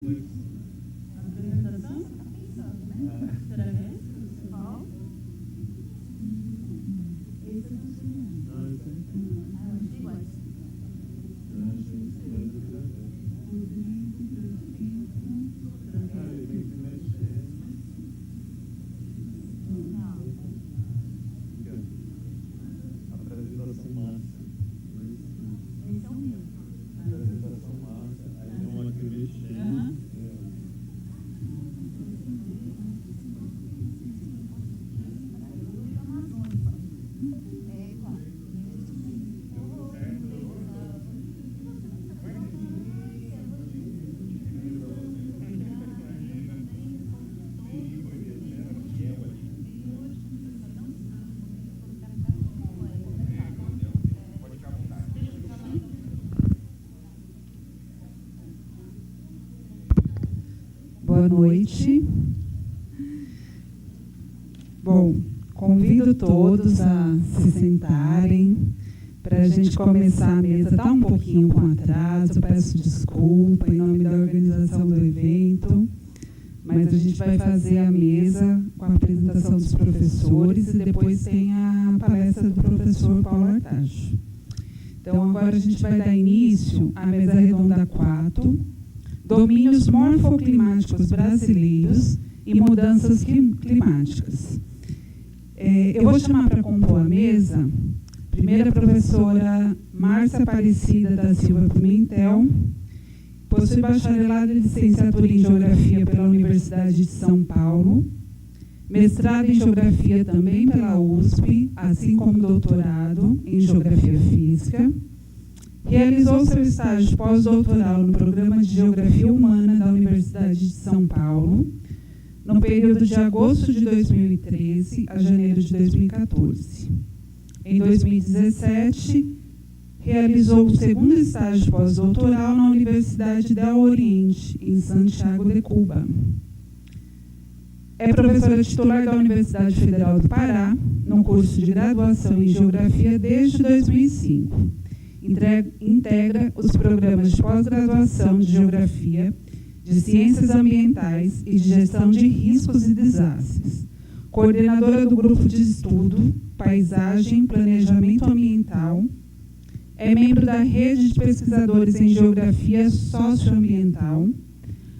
Apresentação? Tá pensando, né? Será que é esse? Qual? Esse não sei. Ah, eu achei igual. Apresentação massa. Esse é o meu. Apresentação massa. Aí tem uma que eu mexi. Boa noite. Bom, convido todos a se sentarem para a gente começar a mesa. Está um pouquinho com atraso, peço desculpa em nome da organização do evento, mas a gente vai fazer a mesa com a apresentação dos professores e depois tem a palestra do professor Paulo Artacho. Então, agora a gente vai dar início à mesa redonda 4, domínios morfoclimáticos brasileiros e mudanças climáticas. Eu vou chamar para compor a mesa, primeiro a professora Márcia Aparecida da Silva Pimentel, possui bacharelado e licenciatura em Geografia pela Universidade de São Paulo, mestrado em Geografia também pela USP, assim como doutorado em Geografia Física. Realizou seu estágio pós-doutoral no Programa de Geografia Humana da Universidade de São Paulo, no período de agosto de 2013 a janeiro de 2014. Em 2017, realizou o segundo estágio pós-doutoral na Universidade del Oriente, em Santiago de Cuba. É professora titular da Universidade Federal do Pará, no curso de graduação em Geografia desde 2005. Integra os programas de pós-graduação de Geografia, de Ciências Ambientais e de Gestão de Riscos e Desastres. Coordenadora do Grupo de Estudo, Paisagem e Planejamento Ambiental. É membro da Rede de Pesquisadores em Geografia Socioambiental.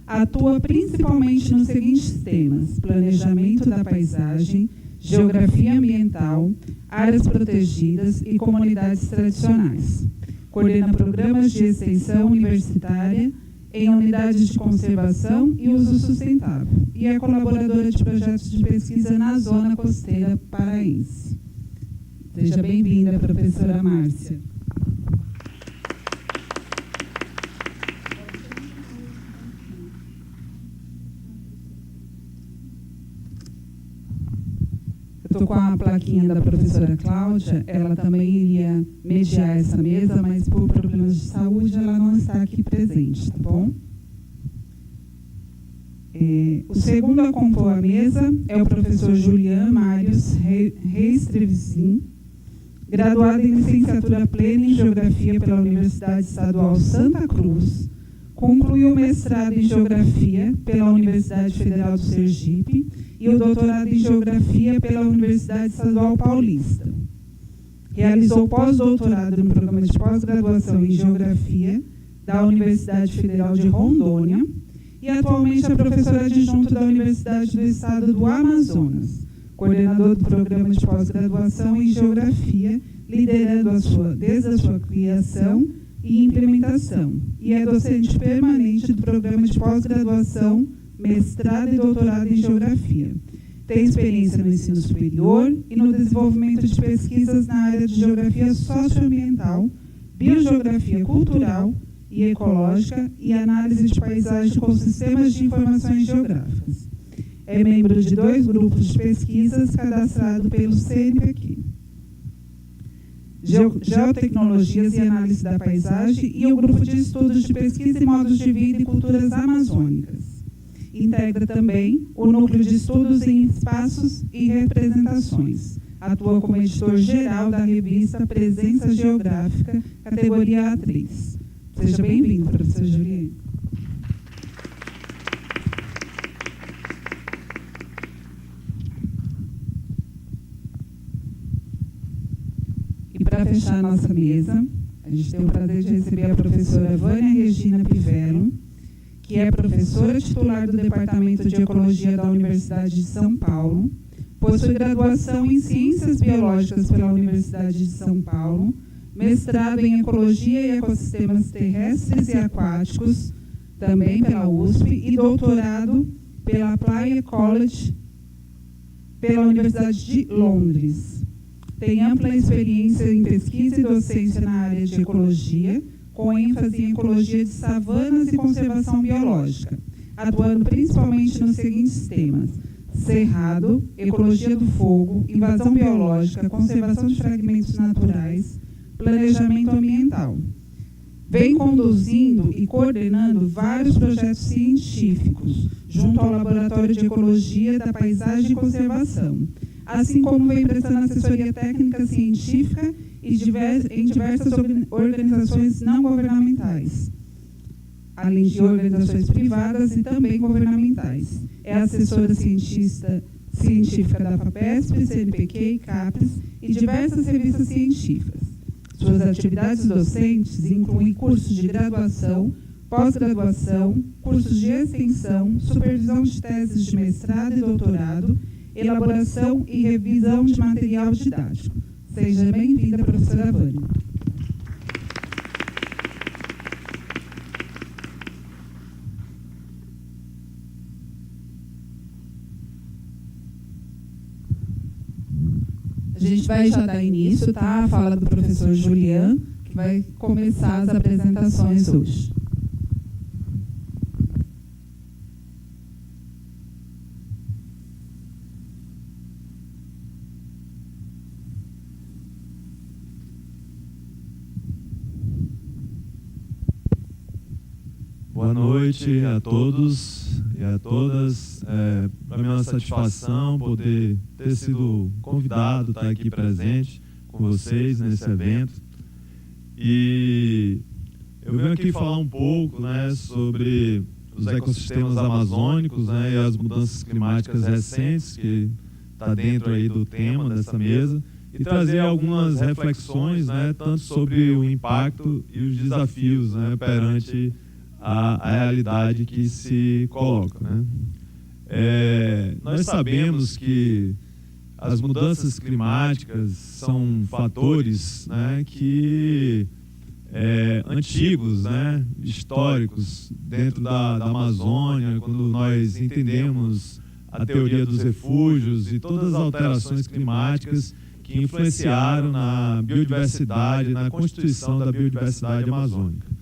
Atua principalmente nos seguintes temas: planejamento da paisagem, geografia ambiental, áreas protegidas e comunidades tradicionais. Coordena programas de extensão universitária em unidades de conservação e uso sustentável e é colaboradora de projetos de pesquisa na zona costeira paraense. Seja bem-vinda, professora Márcia. Estou com a plaquinha da professora Cláudia, ela também iria mediar essa mesa, mas por problemas de saúde ela não está aqui presente, tá bom? O segundo a compor a mesa é o professor Julian Marius Reis Trevizin, graduado em licenciatura plena em Geografia pela Universidade Estadual Santa Cruz, concluiu o mestrado em Geografia pela Universidade Federal do Sergipe e o doutorado em Geografia pela Universidade Estadual Paulista. Realizou pós-doutorado no programa de pós-graduação em Geografia da Universidade Federal de Rondônia e atualmente é professor adjunto da Universidade do Estado do Amazonas, coordenador do programa de pós-graduação em Geografia, liderando desde a sua criação e implementação, e é docente permanente do programa de pós-graduação, mestrado e doutorado em Geografia. Tem experiência no ensino superior e no desenvolvimento de pesquisas na área de Geografia Socioambiental, Biogeografia Cultural e Ecológica e análise de paisagem com sistemas de informações geográficas. É membro de 2 grupos de pesquisas cadastrados pelo CNPq. Geotecnologias e Análise da Paisagem e o Grupo de Estudos de Pesquisa e Modos de Vida e Culturas Amazônicas. Integra também o Núcleo de Estudos em Espaços e Representações. Atua como editor-geral da revista Presença Geográfica, categoria A3. Seja bem-vindo, professor Juliano. para fechar a nossa mesa, a gente tem o prazer de receber a professora Vânia Regina Pivello, que é professora titular do Departamento de Ecologia da Universidade de São Paulo, possui graduação em Ciências Biológicas pela Universidade de São Paulo, mestrado em Ecologia e Ecossistemas Terrestres e Aquáticos, também pela USP, e doutorado pela Playa College, pela Universidade de Londres. Tem ampla experiência em pesquisa e docência na área de ecologia, com ênfase em ecologia de savanas e conservação biológica, atuando principalmente nos seguintes temas: cerrado, ecologia do fogo, invasão biológica, conservação de fragmentos naturais, planejamento ambiental. Vem conduzindo e coordenando vários projetos científicos, junto ao Laboratório de Ecologia da Paisagem e Conservação, assim como vem prestando assessoria técnica científica em diversas organizações não governamentais, além de organizações privadas e também governamentais. É assessora científica da FAPESP, CNPq, CAPES e diversas revistas científicas. Suas atividades docentes incluem cursos de graduação, pós-graduação, cursos de extensão, supervisão de teses de mestrado e doutorado, elaboração e revisão de material didático. Seja bem-vinda, professora Vânia. A gente vai já dar início, tá? A fala do professor Julian, que vai começar as apresentações hoje. Boa noite a todos e a todas. Para mim é uma satisfação poder ter sido convidado, estar aqui presente com vocês nesse evento. E eu venho aqui falar um pouco, né, sobre os ecossistemas amazônicos, né, e as mudanças climáticas recentes, que está dentro aí do tema dessa mesa, e trazer algumas reflexões, né, tanto sobre o impacto e os desafios, né, perante a realidade que se coloca, né? Nós sabemos que as mudanças climáticas são fatores, né, que antigos, né, históricos, dentro da Amazônia, quando nós entendemos a teoria dos refúgios e todas as alterações climáticas que influenciaram na biodiversidade, na constituição da biodiversidade amazônica.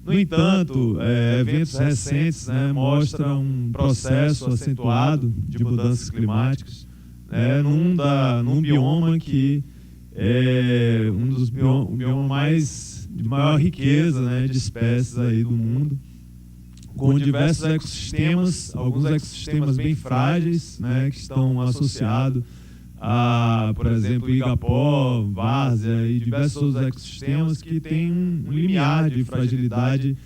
No entanto, eventos recentes, né, mostram um processo acentuado de mudanças climáticas, né, num bioma que é um dos biomas de maior riqueza, né, de espécies aí do mundo, com diversos ecossistemas, alguns ecossistemas bem frágeis, né, que estão associados a, por exemplo, Igapó, Várzea e diversos outros ecossistemas que têm um limiar de fragilidade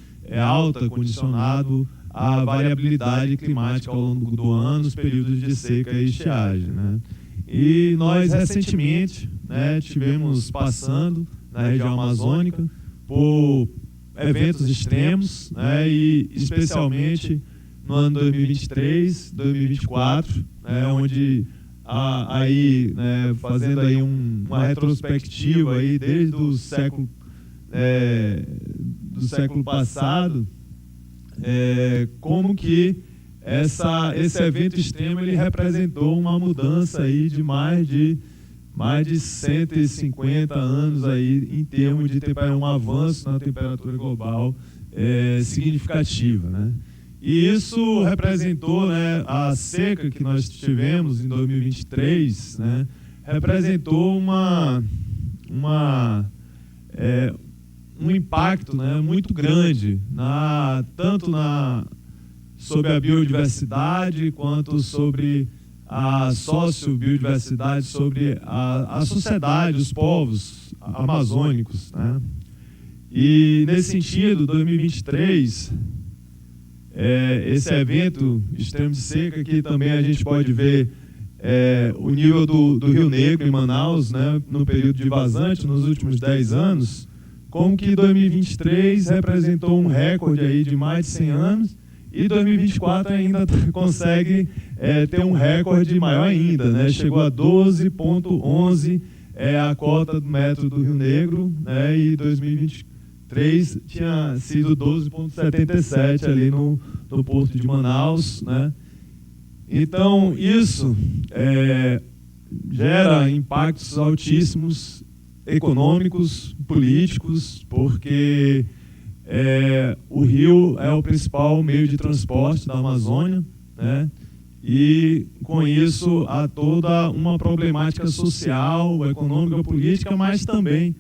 alta, condicionado à variabilidade climática ao longo do ano, nos períodos de seca e estiagem, né? E nós, recentemente, né, tivemos passando na região amazônica por eventos extremos, né, e especialmente no ano 2023, 2024, né, onde aí, né, fazendo aí uma retrospectiva aí desde o século passado, como que esse evento extremo ele representou uma mudança aí de mais de 150 anos aí em termos de um avanço na temperatura global significativa, né? E isso representou, né, a seca que nós tivemos em 2023, né, representou um impacto, né, muito grande, tanto sobre a biodiversidade, quanto sobre a sociobiodiversidade, sobre a sociedade, os povos amazônicos, né? E, nesse sentido, 2023... esse evento extremo de seca, que também a gente pode ver o nível do Rio Negro em Manaus, né, no período de vazante, nos últimos 10 anos, como que 2023 representou um recorde aí de mais de 100 anos, e 2024 ainda consegue ter um recorde maior ainda, né? Chegou a 12,11 a cota do metro do Rio Negro, né? E 2023 tinha sido 12,77 ali no Porto de Manaus, né? Então, isso gera impactos altíssimos econômicos, políticos, porque o rio é o principal meio de transporte da Amazônia, né? E com isso há toda uma problemática social, econômica, política, mas também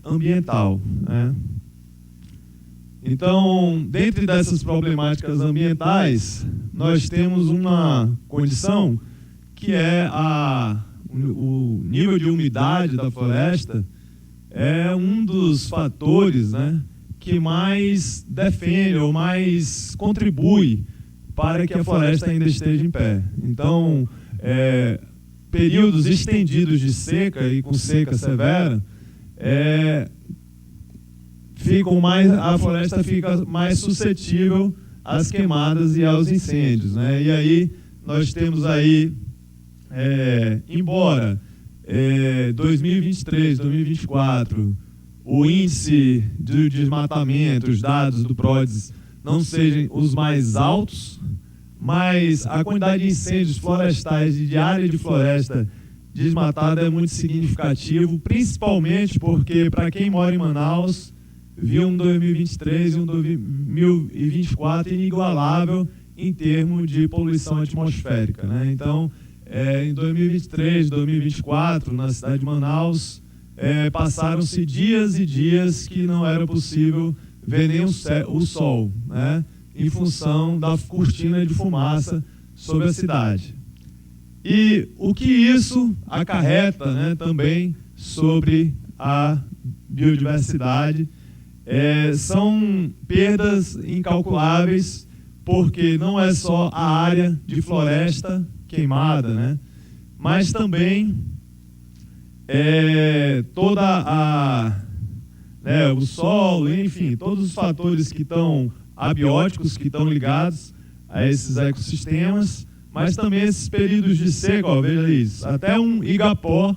ambiental, né? Então, dentre dessas problemáticas ambientais, nós temos uma condição que é o nível de umidade da floresta é um dos fatores, né, que mais defende ou mais contribui para que a floresta ainda esteja em pé. Então, períodos estendidos de seca e com seca severa, a floresta fica mais suscetível às queimadas e aos incêndios, né? E aí nós temos aí, embora 2023, 2024, o índice de desmatamento, os dados do PRODES não sejam os mais altos, mas a quantidade de incêndios florestais e de área de floresta desmatada é muito significativo, principalmente porque, para quem mora em Manaus, viu um 2023 e um 2024 inigualável em termos de poluição atmosférica, né? Então, em 2023, 2024, na cidade de Manaus, passaram-se dias e dias que não era possível ver nem o sol, né, em função da cortina de fumaça sobre a cidade. E o que isso acarreta, né, também sobre a biodiversidade, são perdas incalculáveis, porque não é só a área de floresta queimada, né, mas também o solo, enfim, todos os fatores que estão abióticos, que estão ligados a esses ecossistemas, mas também esses períodos de seca, veja isso, até um Igapó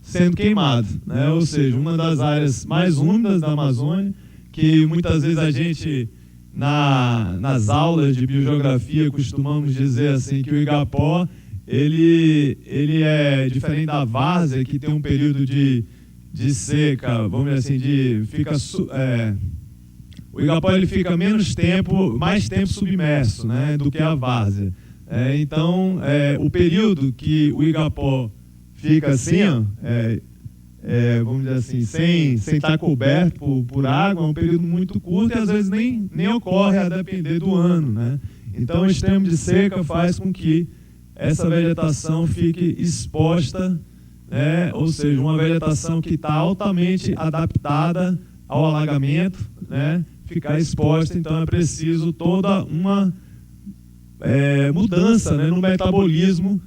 sendo queimado, né? Ou seja, uma das áreas mais úmidas da Amazônia, que muitas vezes a gente, nas aulas de biogeografia, costumamos dizer assim, que o Igapó, ele é diferente da várzea, que tem um período de seca, vamos dizer assim, o Igapó ele fica mais tempo submerso, né, do que a várzea. Então, o período que o Igapó fica assim, vamos dizer assim, sem estar coberto por água, é um período muito curto e às vezes nem ocorre a depender do ano, né? Então, o extremo de seca faz com que essa vegetação fique exposta, né? Ou seja, uma vegetação que está altamente adaptada ao alagamento, né? Ficar exposta, então é preciso toda uma mudança, né, no metabolismo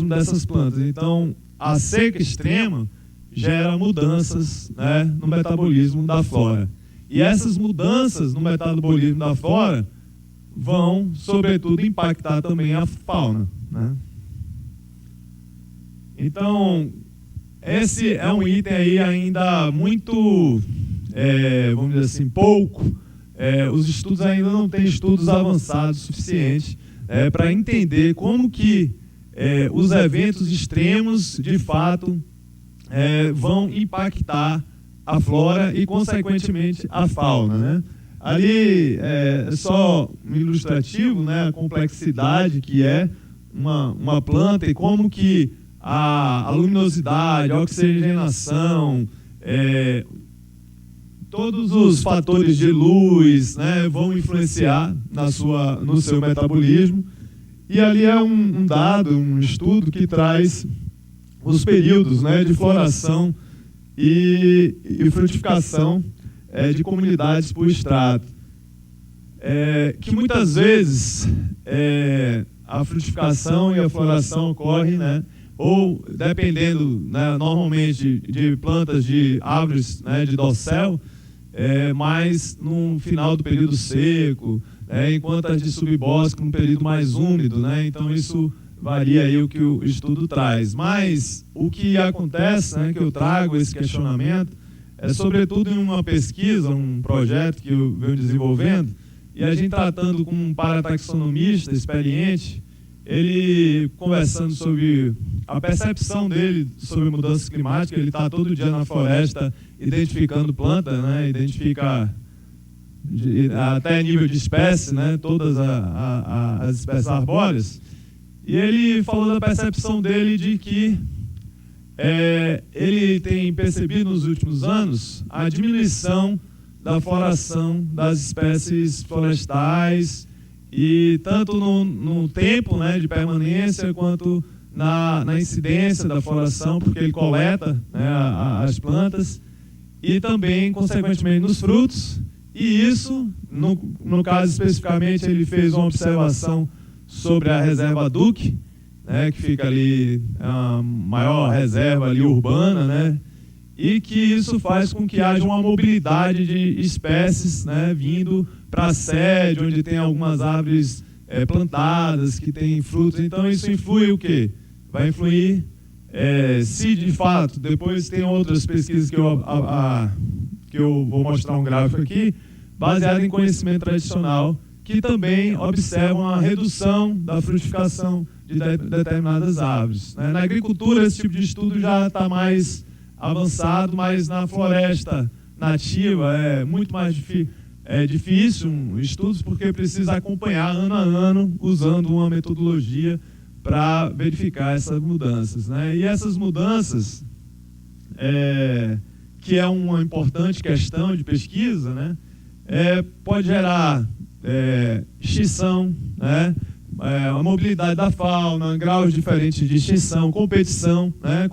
dessas plantas. Então, a seca extrema gera mudanças, né, no metabolismo da flora. E essas mudanças no metabolismo da flora vão, sobretudo, impactar também a fauna, né? Então, esse é um item aí ainda muito, vamos dizer assim, pouco. Os estudos ainda não têm estudos avançados suficientes para entender como que os eventos extremos, de fato, vão impactar a flora e, consequentemente, a fauna, né? Ali é só um ilustrativo, né, a complexidade que é uma planta e como que a luminosidade, a oxigenação, todos os fatores de luz, né, vão influenciar no seu metabolismo. E ali é um dado, um estudo que traz os períodos, né, de floração e frutificação de comunidades por estrato. Que muitas vezes a frutificação e a floração ocorre, né, ou dependendo, né, normalmente de plantas de árvores, né, de dossel, mas no final do período seco, enquanto as de subbosque no período mais úmido, né, então isso varia aí o que o estudo traz. Mas o que acontece, né, que eu trago esse questionamento, é sobretudo em uma pesquisa, um projeto que eu venho desenvolvendo, e a gente tratando com um parataxonomista experiente, ele conversando sobre a percepção dele sobre mudanças climáticas. Ele está todo dia na floresta identificando plantas, né, identifica até nível de espécie, né, todas as espécies arbóreas. E ele falou da percepção dele de que ele tem percebido nos últimos anos a diminuição da floração das espécies florestais, e tanto no tempo, né, de permanência, quanto na incidência da floração, porque ele coleta, né, as plantas, e também, consequentemente, nos frutos. E isso, no caso especificamente, ele fez uma observação sobre a reserva Duque, né, que fica ali, a maior reserva ali urbana, né, e que isso faz com que haja uma mobilidade de espécies, né, vindo para a sede, onde tem algumas árvores plantadas, que tem frutos. Então isso influi o quê? Vai influir, se de fato, depois tem outras pesquisas que eu vou mostrar um gráfico aqui, baseado em conhecimento tradicional, que também observam a redução da frutificação de determinadas árvores. Na agricultura, esse tipo de estudo já está mais avançado, mas na floresta nativa é muito mais difícil estudos, porque precisa acompanhar ano a ano, usando uma metodologia para verificar essas mudanças, né? E essas mudanças, que é uma importante questão de pesquisa, né, pode gerar extinção, né, a mobilidade da fauna, graus diferentes de extinção, competição, né,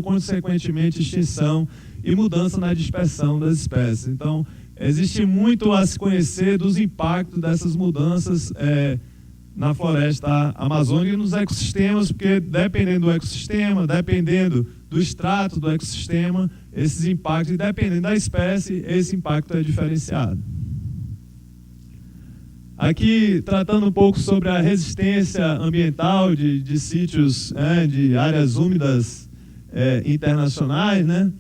consequentemente extinção e mudança na dispersão das espécies. Então, existe muito a se conhecer dos impactos dessas mudanças na floresta amazônica e nos ecossistemas, porque dependendo do ecossistema, dependendo do extrato do ecossistema, esses impactos, e dependendo da espécie, esse impacto é diferenciado. Aqui, tratando um pouco sobre a resistência ambiental de sítios, de áreas úmidas internacionais, né?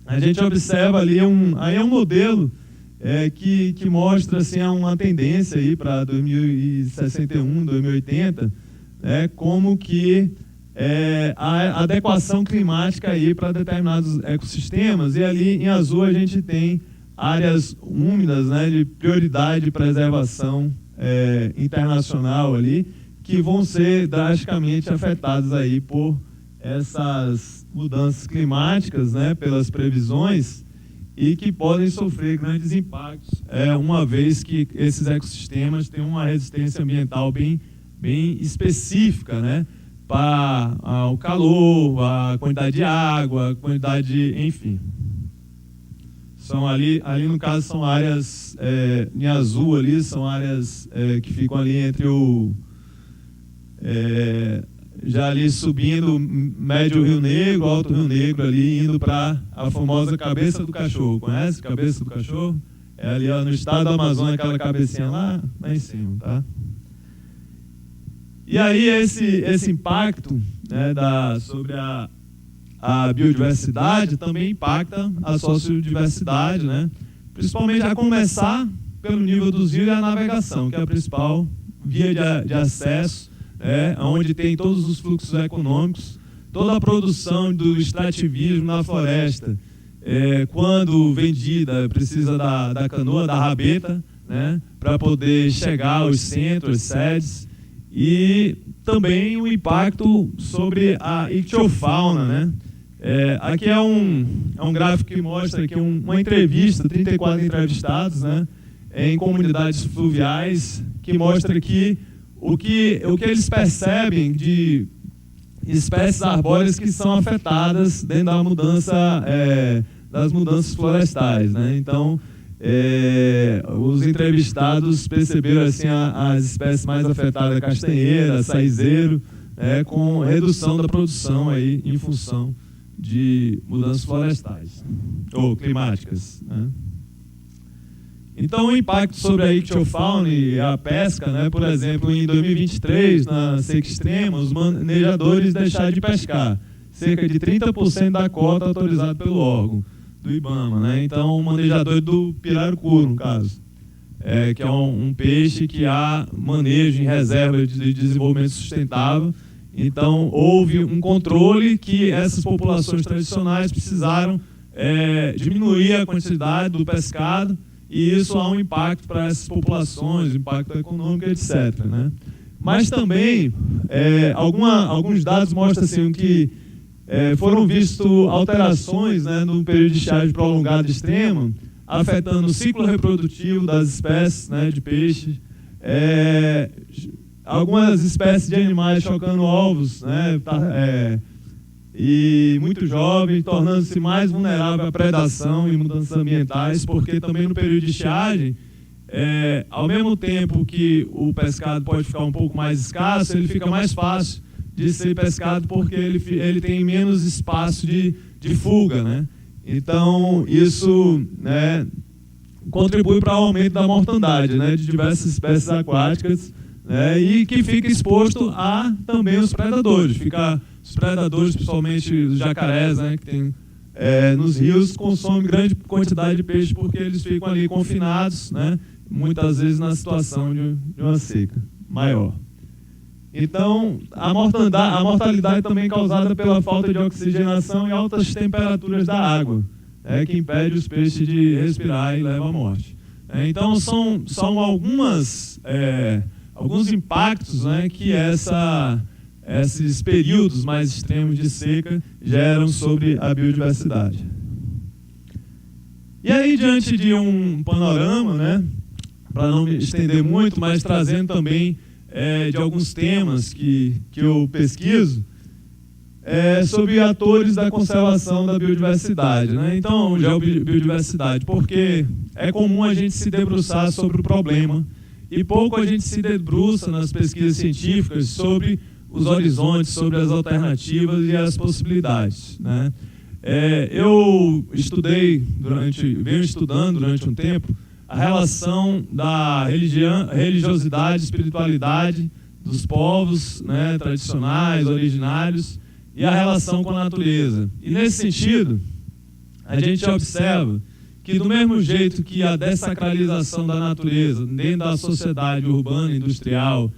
A gente observa ali aí é um modelo que mostra assim, uma tendência aí para 2061, 2080, como que a adequação climática aí para determinados ecossistemas. E ali em azul a gente tem áreas úmidas, né, de prioridade de preservação internacional ali, que vão ser drasticamente afetadas aí por essas mudanças climáticas, né, pelas previsões, e que podem sofrer grandes impactos, uma vez que esses ecossistemas têm uma resistência ambiental bem específica, né, para o calor, a quantidade de água, a quantidade de, enfim. São ali no caso são áreas em azul ali, são áreas que ficam ali entre já ali subindo médio Rio Negro, alto Rio Negro ali, indo para a famosa Cabeça do Cachorro. Conhece Cabeça do Cachorro? É ali no estado do Amazonas, aquela cabecinha lá em cima, tá? E aí esse impacto, né, sobre a biodiversidade também impacta a sociodiversidade, né? Principalmente a começar pelo nível dos rios e a navegação, que é a principal via de acesso, onde tem todos os fluxos econômicos, toda a produção do extrativismo na floresta, quando vendida, precisa da canoa, da rabeta, né, para poder chegar aos centros, sedes, e também o impacto sobre a ictiofauna, né? Aqui é um gráfico que mostra aqui uma entrevista, 34 entrevistados, né, em comunidades fluviais, que mostra que o que eles percebem de espécies arbóreas que são afetadas dentro da mudança, das mudanças florestais, né? Então, os entrevistados perceberam assim, as espécies mais afetadas, castanheira, saizeiro, com redução da produção aí, em função de mudanças florestais ou climáticas, né? Então, o impacto sobre a ictiofauna e a pesca, né? Por exemplo, em 2023, na seca extrema, os manejadores deixaram de pescar cerca de 30% da cota autorizada pelo órgão do IBAMA, né? Então, o manejador do pirarucu, no caso, que é um peixe que há manejo em reserva de desenvolvimento sustentável. Então, houve um controle que essas populações tradicionais precisaram diminuir a quantidade do pescado, e isso há um impacto para essas populações, impacto econômico, etc., né? Mas também, alguns dados mostram assim, que foram vistas alterações, né, no período de estiagem prolongado extremo, afetando o ciclo reprodutivo das espécies, né, de peixe, algumas espécies de animais chocando ovos, né, e muito jovens, tornando-se mais vulnerável à predação e mudanças ambientais, porque também no período de estiagem, ao mesmo tempo que o pescado pode ficar um pouco mais escasso, ele fica mais fácil de ser pescado porque ele tem menos espaço de fuga, né? Então, isso, né, contribui para o aumento da mortandade, né, de diversas espécies aquáticas, né, e que fica exposto a também os predadores. Os predadores, principalmente os jacarés, né, que tem nos rios, consomem grande quantidade de peixe porque eles ficam ali confinados, né, muitas vezes na situação de uma seca maior. Então, a mortalidade também é causada pela falta de oxigenação e altas temperaturas da água, que impede os peixes de respirar e leva à morte. Então, são alguns impactos, né, que esses períodos mais extremos de seca geram sobre a biodiversidade. E aí, diante de um panorama, né, para não me estender muito, mas trazendo também de alguns temas que eu pesquiso, sobre atores da conservação da biodiversidade, né? Então, biodiversidade, porque é comum a gente se debruçar sobre o problema e pouco a gente se debruça nas pesquisas científicas sobre os horizontes, sobre as alternativas e as possibilidades, né? Eu venho estudando durante um tempo a relação da religiosidade, espiritualidade dos povos, né, tradicionais, originários, e a relação com a natureza. E nesse sentido, a gente observa que do mesmo jeito que a dessacralização da natureza dentro da sociedade urbana e industrial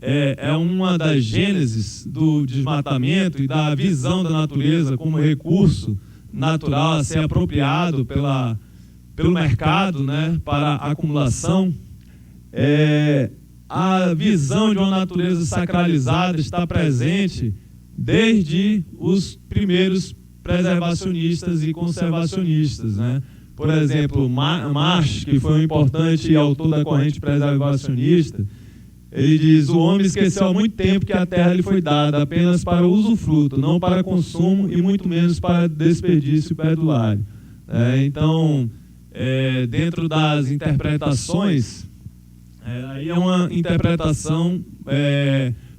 é uma das gêneses do desmatamento e da visão da natureza como recurso natural a ser apropriado pelo mercado, né, para acumulação, a visão de uma natureza sacralizada está presente desde os primeiros preservacionistas e conservacionistas, né? Por exemplo, Marsh, que foi um importante autor da corrente preservacionista, ele diz: o homem esqueceu há muito tempo que a terra lhe foi dada apenas para usufruto, não para consumo e muito menos para desperdício perdulário. Então, dentro das interpretações, aí é uma interpretação,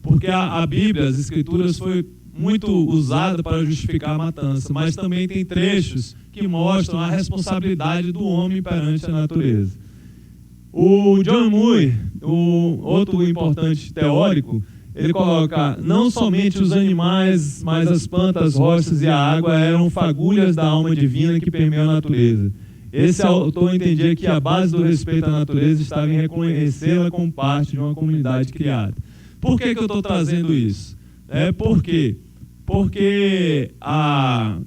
porque a Bíblia, as Escrituras, foi muito usada para justificar a matança, mas também tem trechos que mostram a responsabilidade do homem perante a natureza. O John Muir, outro importante teórico, ele coloca: não somente os animais, mas as plantas, rochas e a água eram fagulhas da alma divina que permeiam a natureza. Esse autor entendia que a base do respeito à natureza estava em reconhecê-la como parte de uma comunidade criada. Por que eu estou trazendo isso? Porque a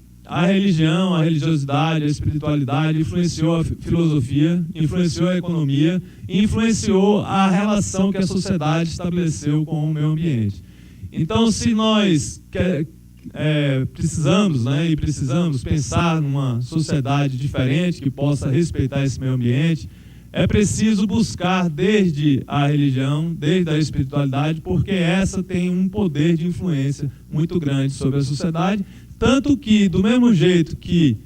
religião, a religiosidade, a espiritualidade influenciou a filosofia, influenciou a economia, influenciou a relação que a sociedade estabeleceu com o meio ambiente. Então, se nós precisamos pensar numa sociedade diferente que possa respeitar esse meio ambiente, é preciso buscar desde a religião, desde a espiritualidade, porque essa tem um poder de influência muito grande sobre a sociedade, tanto que, do mesmo jeito que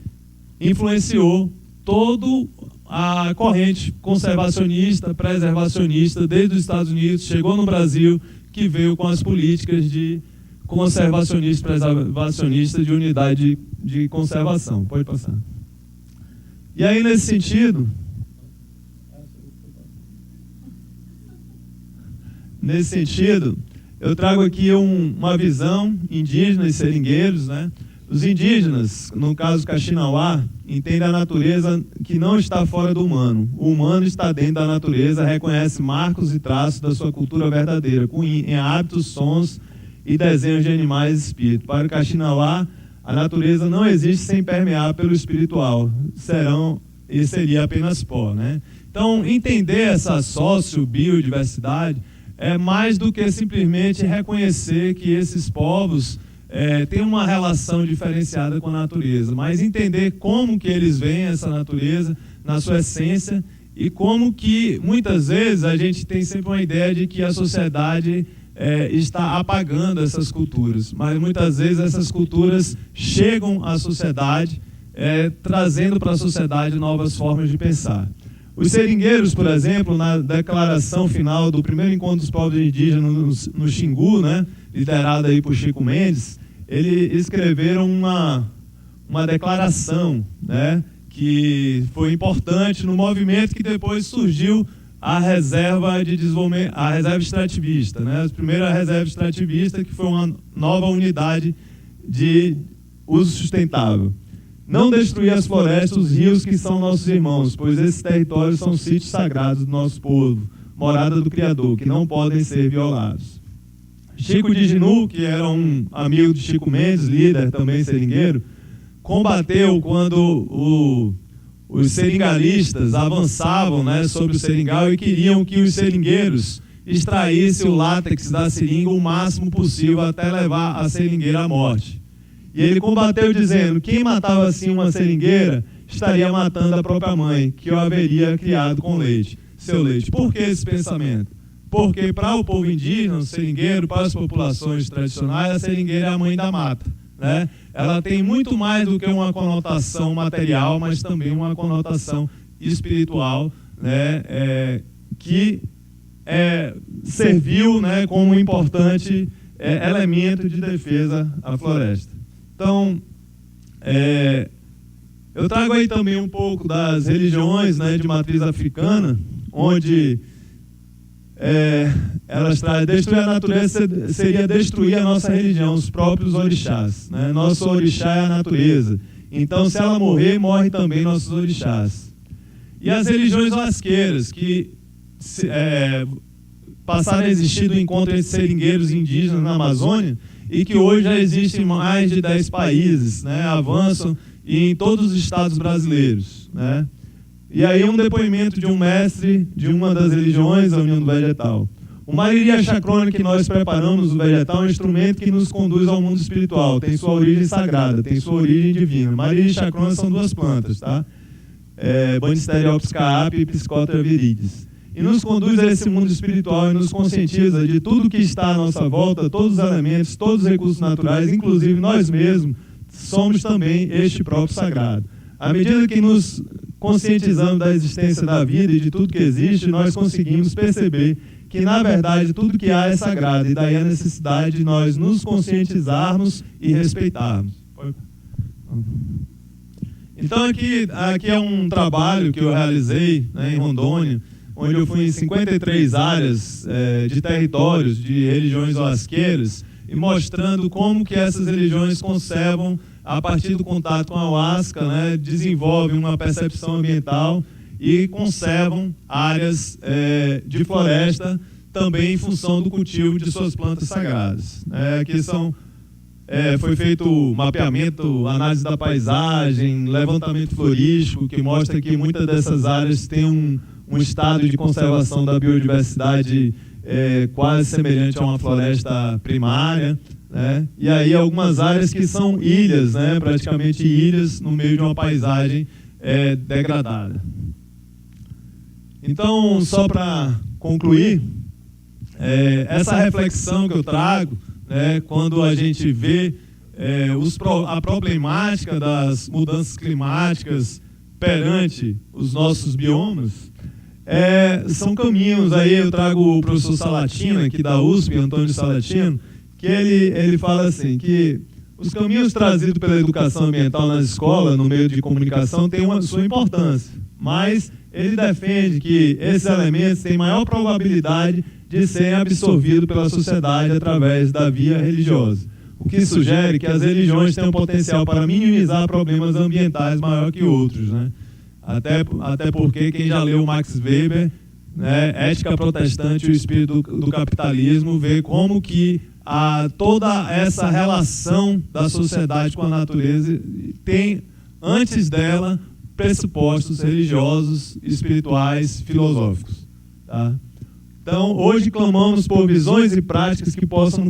influenciou todo a corrente conservacionista, preservacionista, desde os Estados Unidos, chegou no Brasil, que veio com as políticas de conservacionista, preservacionista, de unidade de conservação. Pode passar. E aí, nesse sentido, eu trago aqui uma visão indígena e seringueiros, né? Os indígenas, no caso Kaxinawá, entendem a natureza que não está fora do humano. O humano está dentro da natureza, reconhece marcos e traços da sua cultura verdadeira, em hábitos, sons e desenhos de animais e espíritos. Para o Kaxinawá, a natureza não existe sem permear pelo espiritual. Seria apenas pó, né? Então, entender essa socio-biodiversidade é mais do que simplesmente reconhecer que esses povos têm uma relação diferenciada com a natureza, mas entender como que eles veem essa natureza na sua essência e como que, muitas vezes, a gente tem sempre uma ideia de que a sociedade está apagando essas culturas, mas muitas vezes essas culturas chegam à sociedade, trazendo para a sociedade novas formas de pensar. Os seringueiros, por exemplo, na declaração final do primeiro encontro dos povos indígenas no Xingu, né, liderado aí por Chico Mendes, eles escreveram uma declaração, né, que foi importante no movimento que depois surgiu a reserva de desenvolvimento, a reserva extrativista, né, a primeira reserva extrativista, que foi uma nova unidade de uso sustentável. Não destruir as florestas, os rios que são nossos irmãos, pois esses territórios são sítios sagrados do nosso povo, morada do Criador, que não podem ser violados. Chico de Ginu, que era um amigo de Chico Mendes, líder também seringueiro, combateu quando os seringalistas avançavam, né, sobre o seringal e queriam que os seringueiros extraíssem o látex da seringa o máximo possível até levar a seringueira à morte. E ele combateu dizendo: quem matava assim uma seringueira estaria matando a própria mãe, que o haveria criado com leite, seu leite. Por que esse pensamento? Porque para o povo indígena, o seringueiro, para as populações tradicionais, a seringueira é a mãe da mata, né? Ela tem muito mais do que uma conotação material, mas também uma conotação espiritual, né? Que serviu, né, como um importante elemento de defesa à floresta. Então, eu trago aí também um pouco das religiões, né, de matriz africana, onde elas trazem: destruir a natureza seria destruir a nossa religião, os próprios orixás, né? Nosso orixá é a natureza, então se ela morrer, morre também nossos orixás. E as religiões lasqueiras, que passaram a existir do encontro entre seringueiros e indígenas na Amazônia, e que hoje já existem em mais de 10 países, né? Avançam em todos os estados brasileiros, né? E aí um depoimento de um mestre de uma das religiões, a União do Vegetal. O Mariri Achacrônia que nós preparamos, o vegetal, é um instrumento que nos conduz ao mundo espiritual, tem sua origem sagrada, tem sua origem divina. Mariri e Achacrônia são duas plantas, tá? Banisteriopsis caapi e Psychotria viridis. E nos conduz a esse mundo espiritual e nos conscientiza de tudo que está à nossa volta, todos os elementos, todos os recursos naturais, inclusive nós mesmos, somos também este próprio sagrado. À medida que nos conscientizamos da existência da vida e de tudo que existe, nós conseguimos perceber que, na verdade, tudo que há é sagrado, e daí a necessidade de nós nos conscientizarmos e respeitarmos. Então, aqui é um trabalho que eu realizei, né, em Rondônia, onde eu fui em 53 áreas de territórios de religiões lasqueiras, e mostrando como que essas religiões conservam, a partir do contato com a ayahuasca, né, desenvolvem uma percepção ambiental e conservam áreas de floresta também em função do cultivo de suas plantas sagradas. Aqui foi feito mapeamento, análise da paisagem, levantamento florístico, que mostra que muitas dessas áreas têm um estado de conservação da biodiversidade quase semelhante a uma floresta primária, né? E aí algumas áreas que são ilhas, né? Praticamente ilhas no meio de uma paisagem degradada. Então, só para concluir, essa reflexão que eu trago, né, quando a gente vê a problemática das mudanças climáticas perante os nossos biomas, são caminhos. Aí eu trago o professor Salatino, aqui da USP, Antônio Salatino, que ele fala assim, que os caminhos trazidos pela educação ambiental nas escolas, no meio de comunicação, têm sua importância, mas ele defende que esses elementos têm maior probabilidade de serem absorvidos pela sociedade através da via religiosa, o que sugere que as religiões têm um potencial para minimizar problemas ambientais maior que outros, né? Até porque quem já leu Max Weber, né, Ética Protestante e o Espírito do Capitalismo, vê como que toda essa relação da sociedade com a natureza tem, antes dela, pressupostos religiosos, espirituais, filosóficos. Tá? Então, hoje clamamos por visões e práticas que possam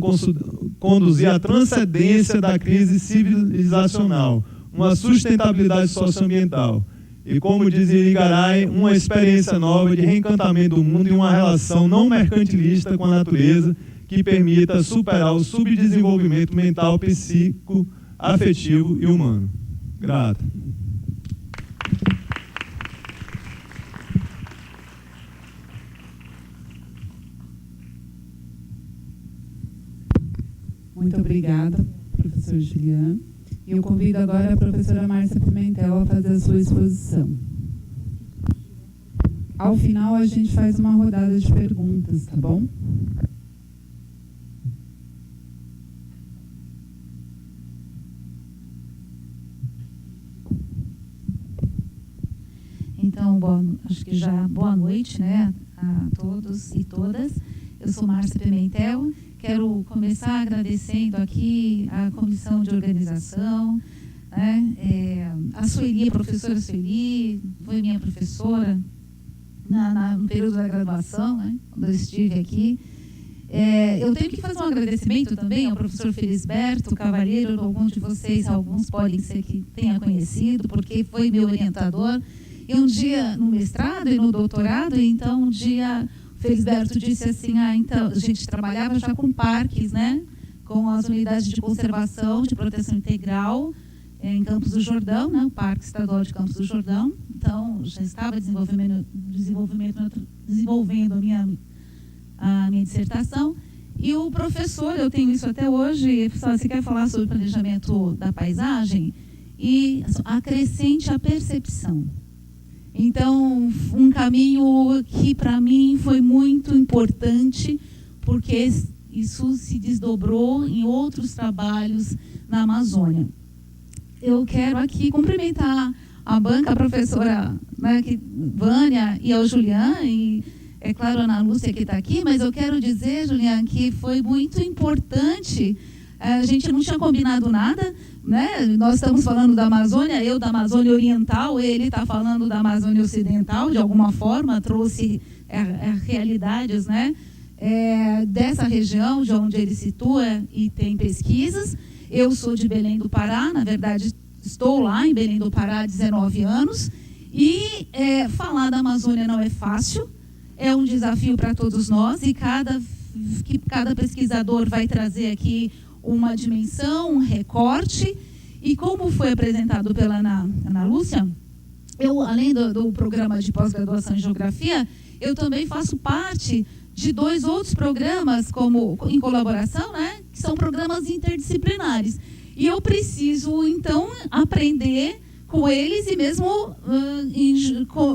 conduzir à transcendência da crise civilizacional, uma sustentabilidade socioambiental. E, como diz Irigaray, uma experiência nova de reencantamento do mundo e uma relação não mercantilista com a natureza que permita superar o subdesenvolvimento mental, psíquico, afetivo e humano. Grato. Muito obrigada, professor Julian. E eu convido agora a professora Márcia Pimentel a fazer a sua exposição. Ao final, a gente faz uma rodada de perguntas, tá bom? Então, acho que já boa noite, né, a todos e todas. Eu sou Márcia Pimentel. Quero começar agradecendo aqui a comissão de organização, né, a Sueli, a professora Sueli, foi minha professora no período da graduação, né, quando eu estive aqui. Eu tenho que fazer um agradecimento também ao professor Felisberto Cavalheiro, alguns de vocês, alguns podem ser que tenha conhecido, porque foi meu orientador. E um dia, no mestrado e no doutorado, então um dia o Felisberto disse assim, então, a gente trabalhava já com parques, né, com as unidades de conservação, de proteção integral, em Campos do Jordão, né, o Parque Estadual de Campos do Jordão. Então, já estava desenvolvendo a minha dissertação. E o professor, eu tenho isso até hoje, você quer falar sobre o planejamento da paisagem? E acrescente a percepção. Então, um caminho que para mim foi muito importante, porque isso se desdobrou em outros trabalhos na Amazônia. Eu quero aqui cumprimentar a banca, a professora, né, Vânia e ao Julian, e é claro a Ana Lúcia que está aqui, mas eu quero dizer, Julian, que foi muito importante. A gente não tinha combinado nada, né? Nós estamos falando da Amazônia, eu da Amazônia Oriental, ele está falando da Amazônia Ocidental, de alguma forma, trouxe realidades, né, dessa região, de onde ele situa e tem pesquisas. Eu sou de Belém do Pará, na verdade, estou lá em Belém do Pará há 19 anos, e falar da Amazônia não é fácil, é um desafio para todos nós, e cada pesquisador vai trazer aqui uma dimensão, um recorte, e como foi apresentado pela Ana Lúcia, eu, além do programa de pós-graduação em Geografia, eu também faço parte de 2 outros programas em colaboração, né, que são programas interdisciplinares. E eu preciso, então, aprender com eles e mesmo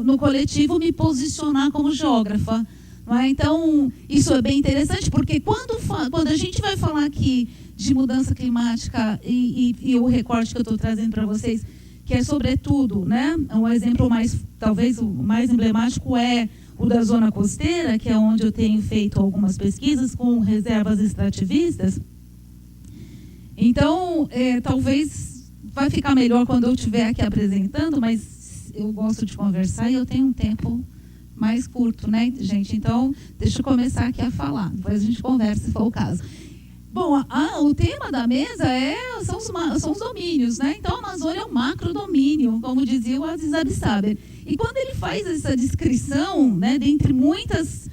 no coletivo me posicionar como geógrafa. Então, isso é bem interessante, porque quando a gente vai falar aqui de mudança climática e o recorte que eu estou trazendo para vocês, que é sobretudo, né, um exemplo talvez o mais emblemático é o da zona costeira, que é onde eu tenho feito algumas pesquisas com reservas extrativistas. Então, talvez vai ficar melhor quando eu estiver aqui apresentando, mas eu gosto de conversar e eu tenho um tempo mais curto, né, gente? Então, deixa eu começar aqui a falar, depois a gente conversa, se for o caso. Bom, o tema da mesa são os domínios, né? Então, a Amazônia é um macrodomínio, como dizia o Aziz Absaber. E quando ele faz essa descrição, né, dentre muitas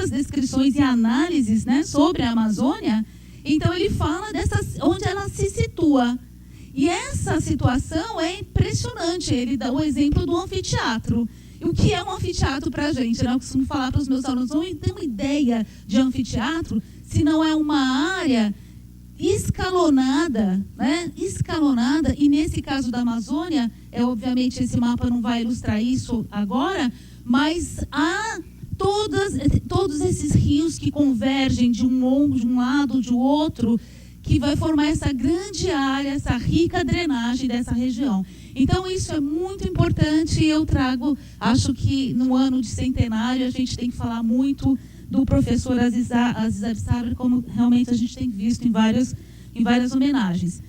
descrições e análises, né, sobre a Amazônia, então ele fala onde ela se situa. E essa situação é impressionante. Ele dá o exemplo do anfiteatro. E o que é um anfiteatro para a gente? Eu costumo falar para os meus alunos, não tem uma ideia de anfiteatro se não é uma área escalonada, né? Escalonada, e nesse caso da Amazônia, obviamente esse mapa não vai ilustrar isso agora, mas há todos esses rios que convergem de um lado, de outro, que vai formar essa grande área, essa rica drenagem dessa região. Então, isso é muito importante e eu trago, acho que no ano de centenário a gente tem que falar muito do professor Aziz Absaber, como realmente a gente tem visto em várias homenagens.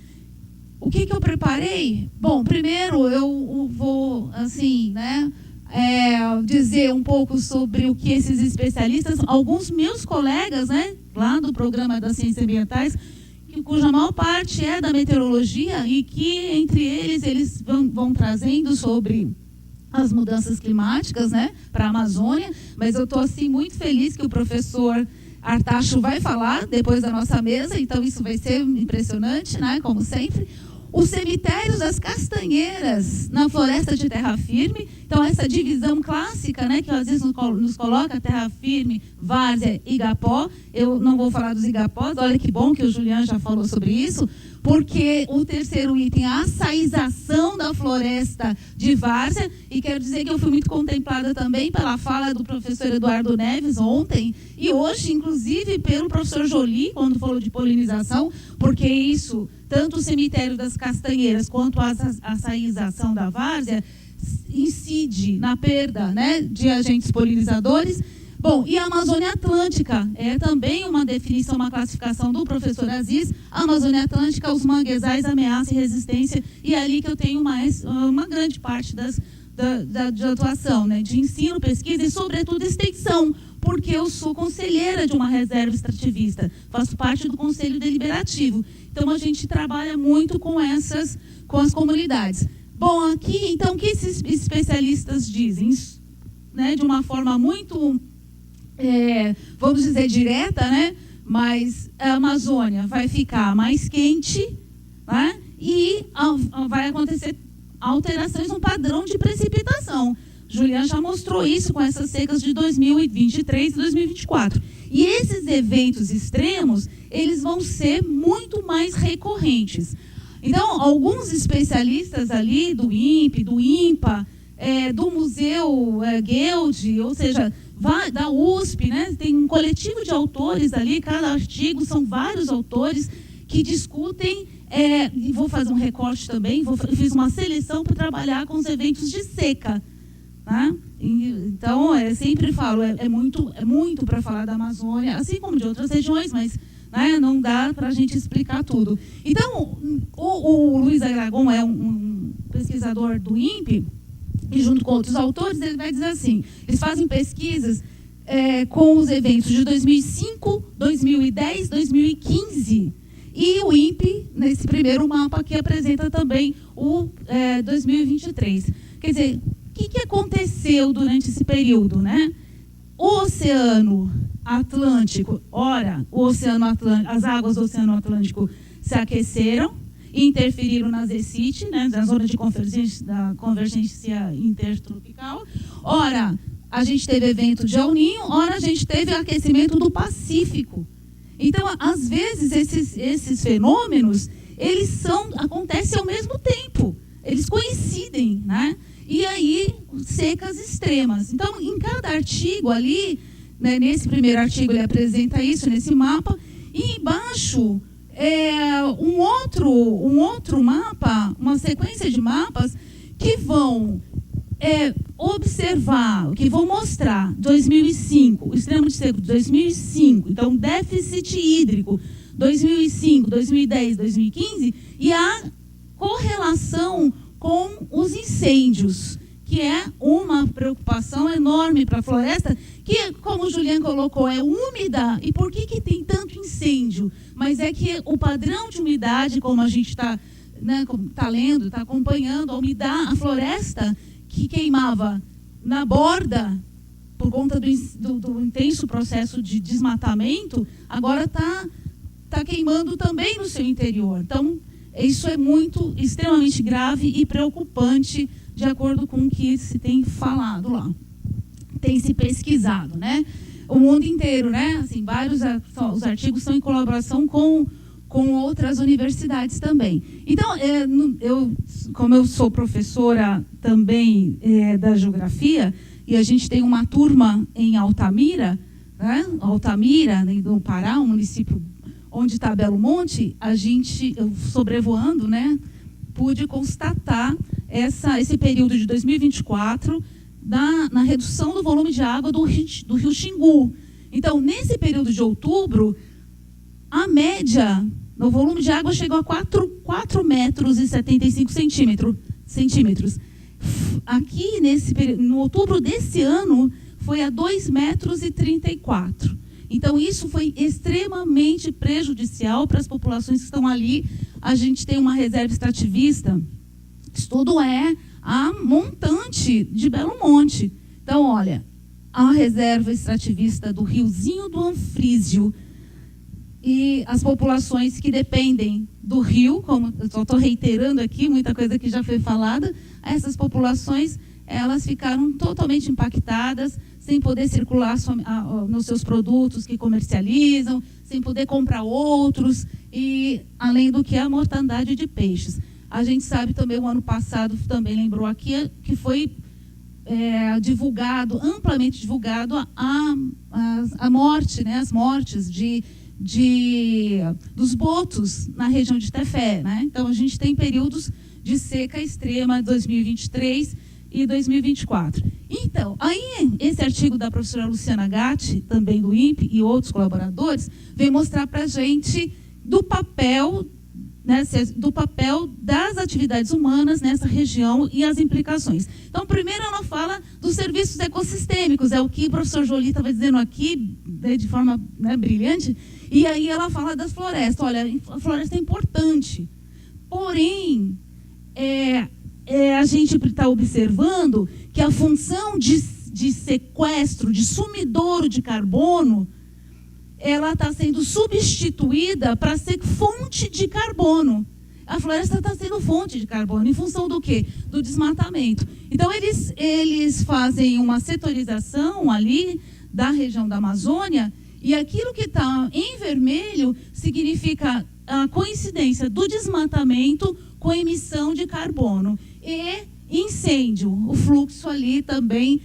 O que eu preparei? Bom, primeiro eu vou, assim, né, dizer um pouco sobre o que esses especialistas, alguns meus colegas, né, lá do programa das Ciências Ambientais, cuja maior parte é da meteorologia e que, entre eles vão trazendo sobre as mudanças climáticas, né, para a Amazônia, mas eu estou assim, muito feliz que o professor Artacho vai falar depois da nossa mesa, então isso vai ser impressionante, né, como sempre. Os cemitérios das castanheiras na floresta de terra firme, então essa divisão clássica, né, que às vezes nos coloca terra firme, várzea, igapó. Eu não vou falar dos igapós, olha que bom que o Julian já falou sobre isso, porque o terceiro item é a açaização da floresta de várzea, e quero dizer que eu fui muito contemplada também pela fala do professor Eduardo Neves ontem, e hoje, inclusive, pelo professor Joly, quando falou de polinização, porque isso, tanto o cemitério das castanheiras quanto a açaização da várzea, incide na perda, né, de agentes polinizadores. Bom, e a Amazônia Atlântica é também uma definição, uma classificação do professor Aziz. A Amazônia Atlântica, os manguezais, ameaça e resistência, e é ali que eu tenho uma grande parte de atuação, né, de ensino, pesquisa e, sobretudo, extensão, porque eu sou conselheira de uma reserva extrativista, faço parte do Conselho Deliberativo. Então, a gente trabalha muito com as comunidades. Bom, aqui, então, o que esses especialistas dizem? Né, de uma forma muito, vamos dizer, direta, né? Mas a Amazônia vai ficar mais quente, né? E vai acontecer alterações no padrão de precipitação. Julian já mostrou isso com essas secas de 2023 e 2024. E esses eventos extremos, eles vão ser muito mais recorrentes. Então, alguns especialistas ali do INPE, do INPA, do Museu Guild, ou seja, da USP, né? Tem um coletivo de autores ali, cada artigo são vários autores que discutem, e vou fazer um recorte também, fiz uma seleção para trabalhar com os eventos de seca. Né? Então, sempre falo, é muito para falar da Amazônia, assim como de outras regiões, mas, né, não dá para a gente explicar tudo. Então, o Luiz Aragão é um pesquisador do INPE, e junto com outros autores, ele vai dizer assim, eles fazem pesquisas com os eventos de 2005, 2010, 2015, e o INPE, nesse primeiro mapa aqui, apresenta também o 2023. Quer dizer, o que aconteceu durante esse período, né? O Oceano Atlântico, as águas do Oceano Atlântico se aqueceram e interferiram na ZECIT, né, na zona de da convergência intertropical. Ora, a gente teve evento de El Niño, ora a gente teve aquecimento do Pacífico. Então, às vezes, esses fenômenos, acontecem ao mesmo tempo, eles coincidem, né? E aí, secas extremas. Então, em cada artigo ali, né, nesse primeiro artigo ele apresenta isso, nesse mapa, e embaixo um outro mapa, uma sequência de mapas que vão observar, que vão mostrar 2005, o extremo de seco de 2005, então déficit hídrico 2005, 2010, 2015, e a correlação com os incêndios, que é uma preocupação enorme para a floresta, que, como o Julian colocou, é úmida. E por que tem tanto incêndio? Mas é que o padrão de umidade, como a gente está, né, lendo, está acompanhando, a floresta que queimava na borda, por conta do intenso processo de desmatamento, agora está queimando também no seu interior. Então, isso é extremamente grave e preocupante, de acordo com o que se tem falado lá, tem se pesquisado, né? O mundo inteiro, né? Assim, os artigos estão em colaboração com outras universidades também. Então, como eu sou professora também da geografia, e a gente tem uma turma em Altamira, né? Altamira, no Pará, um município onde está Belo Monte, eu sobrevoando, né, pude constatar esse período de 2024 na redução do volume de água do rio Xingu. Então, nesse período de outubro, a média no volume de água chegou a 4,75 metros e 75 centímetros. Aqui, no outubro desse ano, foi a 2,34 metros. Então, isso foi extremamente prejudicial para as populações que estão ali. A gente tem uma reserva extrativista, isso tudo é a montante de Belo Monte. Então, olha, a reserva extrativista do Riozinho do Anfrísio e as populações que dependem do rio, como eu só estou reiterando aqui, muita coisa que já foi falada, essas populações, elas ficaram totalmente impactadas, sem poder circular nos seus produtos que comercializam, sem poder comprar outros, e além do que a mortandade de peixes. A gente sabe também, o ano passado, também lembrou aqui, que foi amplamente divulgado a morte, né, as mortes dos botos na região de Tefé, né? Então, a gente tem períodos de seca extrema 2023 e 2024. Então, aí esse artigo da professora Luciana Gatti, também do INPE, e outros colaboradores, vem mostrar para a gente do papel das atividades humanas nessa região e as implicações. Então, primeiro ela fala dos serviços ecossistêmicos, é o que o professor Jolie estava dizendo aqui, de forma, né, brilhante, e aí ela fala das florestas. Olha, a floresta é importante, porém, a gente está observando que a função de sequestro, de sumidouro de carbono, ela está sendo substituída para ser fonte de carbono. A floresta está sendo fonte de carbono, em função do quê? Do desmatamento. Então, eles fazem uma setorização ali da região da Amazônia, e aquilo que está em vermelho significa a coincidência do desmatamento com a emissão de carbono. E incêndio, o fluxo ali também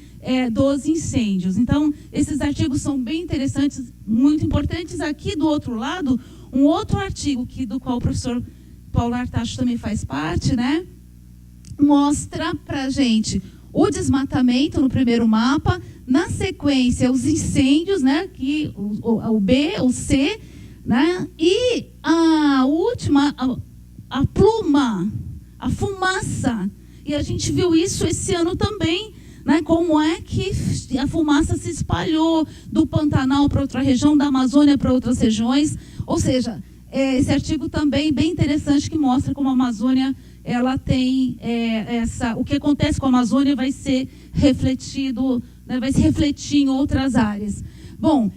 dos incêndios. Então, esses artigos são bem interessantes, muito importantes. Aqui do outro lado, um outro artigo do qual o professor Paulo Artacho também faz parte, né, mostra para a gente o desmatamento no primeiro mapa, na sequência os incêndios, né, que o B, o C, né, e a última, a pluma, a fumaça. E a gente viu isso esse ano também, né, como é que a fumaça se espalhou do Pantanal para outra região, da Amazônia para outras regiões. Ou seja, esse artigo também bem interessante, que mostra como a Amazônia, ela tem o que acontece com a Amazônia vai ser refletido, né, vai se refletir em outras áreas. Bom,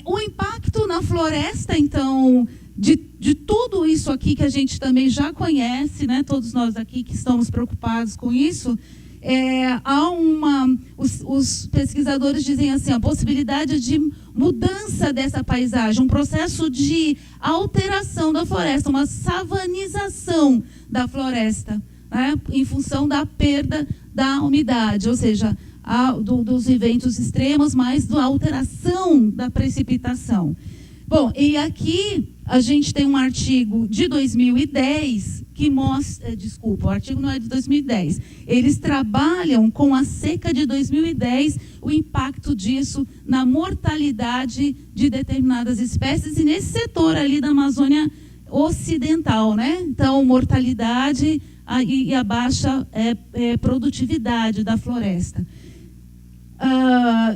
o impacto na floresta, então, de tudo isso aqui que a gente também já conhece, né, todos nós aqui que estamos preocupados com isso, os pesquisadores dizem assim, a possibilidade de mudança dessa paisagem, um processo de alteração da floresta, uma savanização da floresta, né, em função da perda da umidade, ou seja, dos eventos extremos, mas da alteração da precipitação. Bom, e aqui a gente tem um artigo de 2010 que mostra, o artigo não é de 2010, eles trabalham com a seca de 2010, o impacto disso na mortalidade de determinadas espécies, e nesse setor ali da Amazônia Ocidental, né? Então, mortalidade e a baixa produtividade da floresta.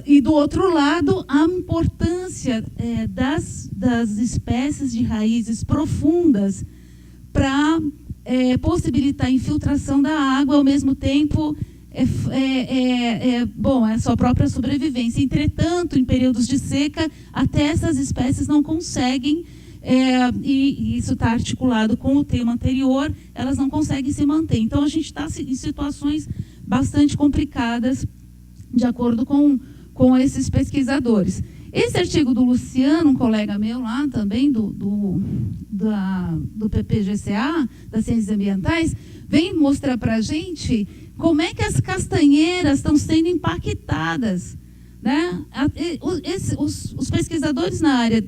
E do outro lado, a importância das espécies de raízes profundas para possibilitar a infiltração da água, ao mesmo tempo é a sua própria sobrevivência. Entretanto, em períodos de seca, até essas espécies não conseguem e isso está articulado com o tema anterior, elas não conseguem se manter. Então, a gente está em situações bastante complicadas, de acordo com esses pesquisadores. Esse artigo do Luciano, um colega meu lá também, do PPGCA, das Ciências Ambientais, vem mostrar para a gente como é que as castanheiras estão sendo impactadas, né? Os pesquisadores na área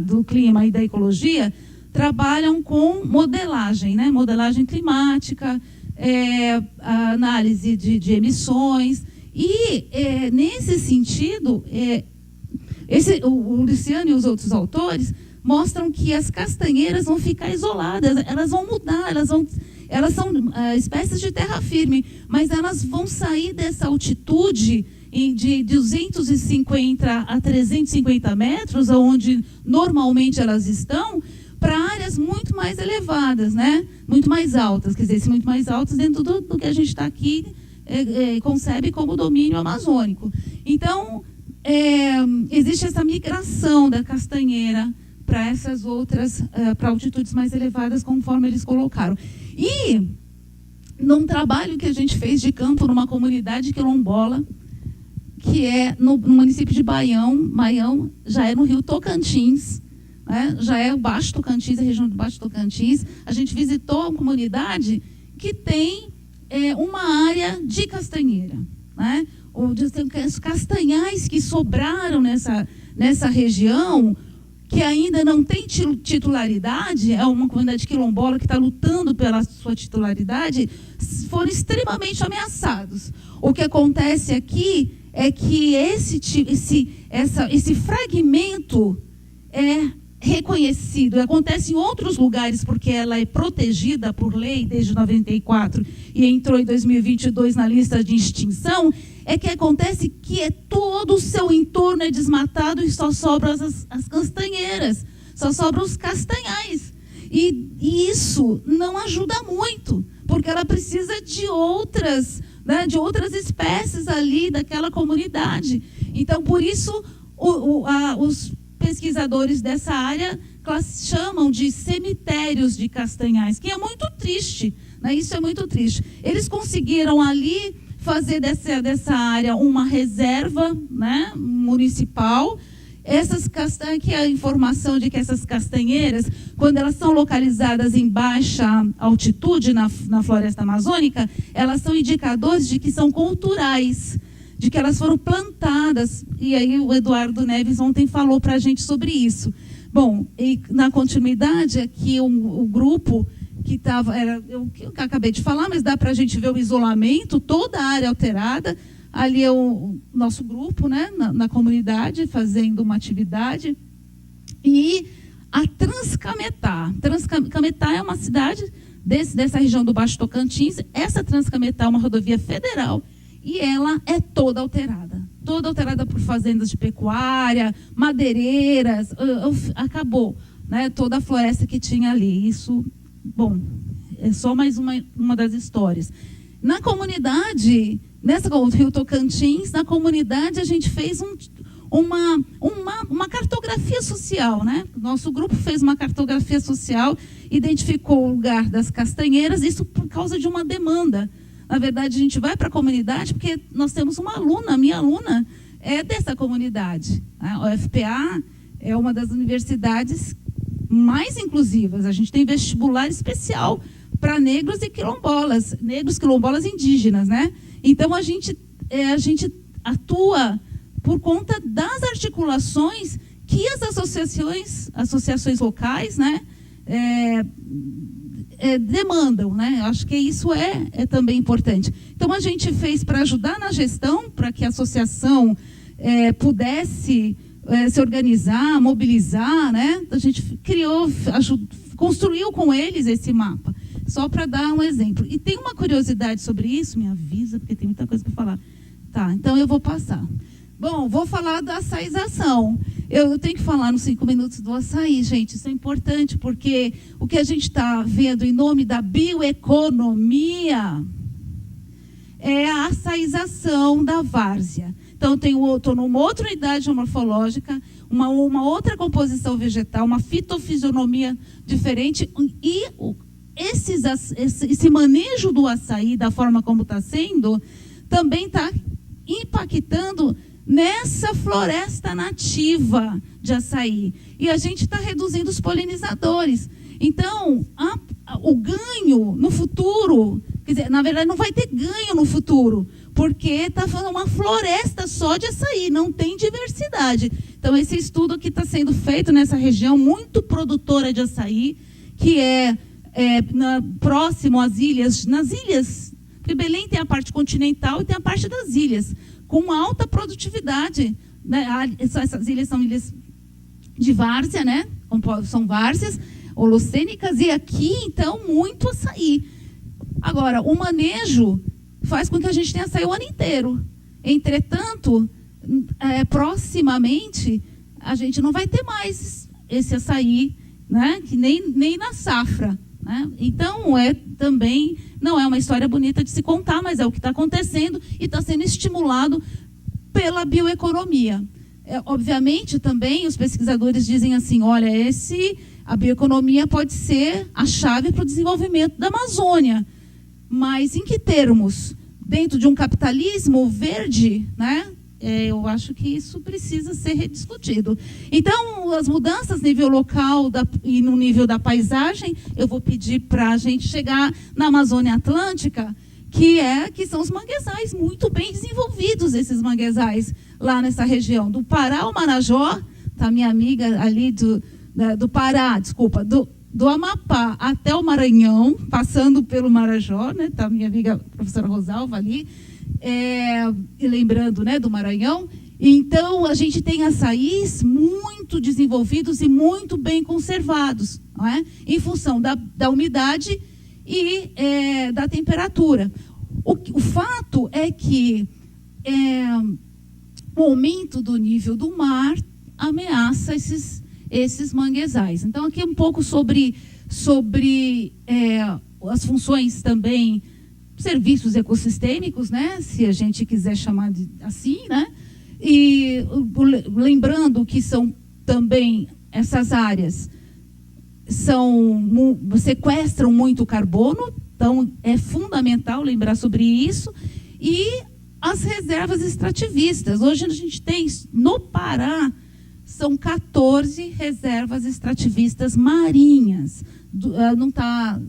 do clima e da ecologia trabalham com modelagem, né? Modelagem climática, análise de emissões, e nesse sentido, o Luciano e os outros autores mostram que as castanheiras vão ficar isoladas, elas vão mudar, elas são espécies de terra firme, mas elas vão sair dessa altitude de 250 a 350 metros, onde normalmente elas estão, para áreas muito mais elevadas, né? Muito mais altas, quer dizer, muito mais altas dentro do que a gente está aqui, concebe como domínio amazônico. Então, existe essa migração da castanheira para essas outras, para altitudes mais elevadas, conforme eles colocaram. E, num trabalho que a gente fez de campo numa comunidade quilombola, que é no município de Baião, já é no Rio Tocantins, né? Já é o Baixo Tocantins, a região do Baixo Tocantins. A gente visitou uma comunidade que tem uma área de castanheira, né? Os castanhais que sobraram nessa região, que ainda não tem titularidade, é uma comunidade quilombola que está lutando pela sua titularidade, foram extremamente ameaçados. O que acontece aqui é que esse fragmento é reconhecido, acontece em outros lugares, porque ela é protegida por lei desde 94 e entrou em 2022 na lista de extinção, é que acontece que todo o seu entorno é desmatado e só sobram as castanheiras, só sobram os castanhais. E isso não ajuda muito, porque ela precisa de outras espécies ali daquela comunidade. Então, por isso, os pesquisadores dessa área chamam de cemitérios de castanhais, que é muito triste, né? Isso é muito triste. Eles conseguiram ali fazer dessa área uma reserva, né, municipal. Essas castanhas, que é a informação de que essas castanheiras, quando elas são localizadas em baixa altitude na floresta amazônica, elas são indicadores de que são culturais, de que elas foram plantadas. E aí o Eduardo Neves ontem falou para a gente sobre isso. Bom, e na continuidade aqui o grupo que estava, eu acabei de falar, mas dá para a gente ver o isolamento, toda a área alterada. Ali é o nosso grupo, né, na comunidade, fazendo uma atividade. E a Transcametá. Transcametá é uma cidade dessa região do Baixo Tocantins. Essa Transcametá é uma rodovia federal e ela é toda alterada por fazendas de pecuária, madeireiras. Acabou, né, toda a floresta que tinha ali. Isso, bom, é só mais uma das histórias. Na comunidade, no Rio Tocantins, na comunidade a gente fez uma cartografia social, né? Nosso grupo fez uma cartografia social, identificou o lugar das castanheiras, isso por causa de uma demanda. Na verdade, a gente vai para a comunidade porque nós temos uma aluna, minha aluna é dessa comunidade. A UFPA é uma das universidades mais inclusivas. A gente tem vestibular especial para negros e quilombolas, negros, quilombolas indígenas, né? Então, a gente atua por conta das articulações que as associações locais, né, demandam, né? Acho que isso é também importante. Então, a gente fez para ajudar na gestão, para que a associação pudesse se organizar, mobilizar, né? A gente construiu com eles esse mapa. Só para dar um exemplo. E tem uma curiosidade sobre isso, me avisa, porque tem muita coisa para falar. Tá, então eu vou passar. Bom, vou falar da açaização. Eu tenho que falar nos 5 minutos do açaí, gente. Isso é importante, porque o que a gente está vendo em nome da bioeconomia é a açaização da várzea. Então, estou numa outra unidade morfológica, uma outra composição vegetal, uma fitofisionomia diferente. E esse manejo do açaí, da forma como está sendo, também está impactando nessa floresta nativa de açaí. E a gente está reduzindo os polinizadores. Então, o ganho no futuro, quer dizer, na verdade não vai ter ganho no futuro, porque está falando uma floresta só de açaí, não tem diversidade. Então, esse estudo que está sendo feito nessa região muito produtora de açaí, que próximo às ilhas, nas ilhas, porque Belém tem a parte continental e tem a parte das ilhas, com alta produtividade, né? Essas ilhas são ilhas de várzea, né? São várzeas holocênicas, e aqui, então, muito açaí. Agora, o manejo faz com que a gente tenha açaí o ano inteiro. Entretanto, proximamente, a gente não vai ter mais esse açaí, né? Que nem na safra, né? Então, também não é uma história bonita de se contar, mas é o que está acontecendo e está sendo estimulado pela bioeconomia. Obviamente, também, os pesquisadores dizem assim, olha, a bioeconomia pode ser a chave para o desenvolvimento da Amazônia, mas em que termos? Dentro de um capitalismo verde, né? Eu acho que isso precisa ser rediscutido. Então, as mudanças no nível local e no nível da paisagem, eu vou pedir para a gente chegar na Amazônia Atlântica, que são os manguezais, muito bem desenvolvidos esses manguezais, lá nessa região. Do Pará ao Marajó, tá minha amiga ali do Pará, desculpa, do Amapá até o Maranhão, passando pelo Marajó, né? Tá minha amiga professora Rosalva ali, e lembrando, né, do Maranhão. Então, a gente tem açaís muito desenvolvidos e muito bem conservados, não é? Em função da umidade e da temperatura. O fato é que o aumento do nível do mar ameaça esses manguezais. Então, aqui um pouco sobre as funções também, serviços ecossistêmicos, né? Se a gente quiser chamar assim, né? E lembrando que são também essas áreas sequestram muito carbono, então é fundamental lembrar sobre isso. E as reservas extrativistas. Hoje a gente tem, no Pará, são 14 reservas extrativistas marinhas. Não tá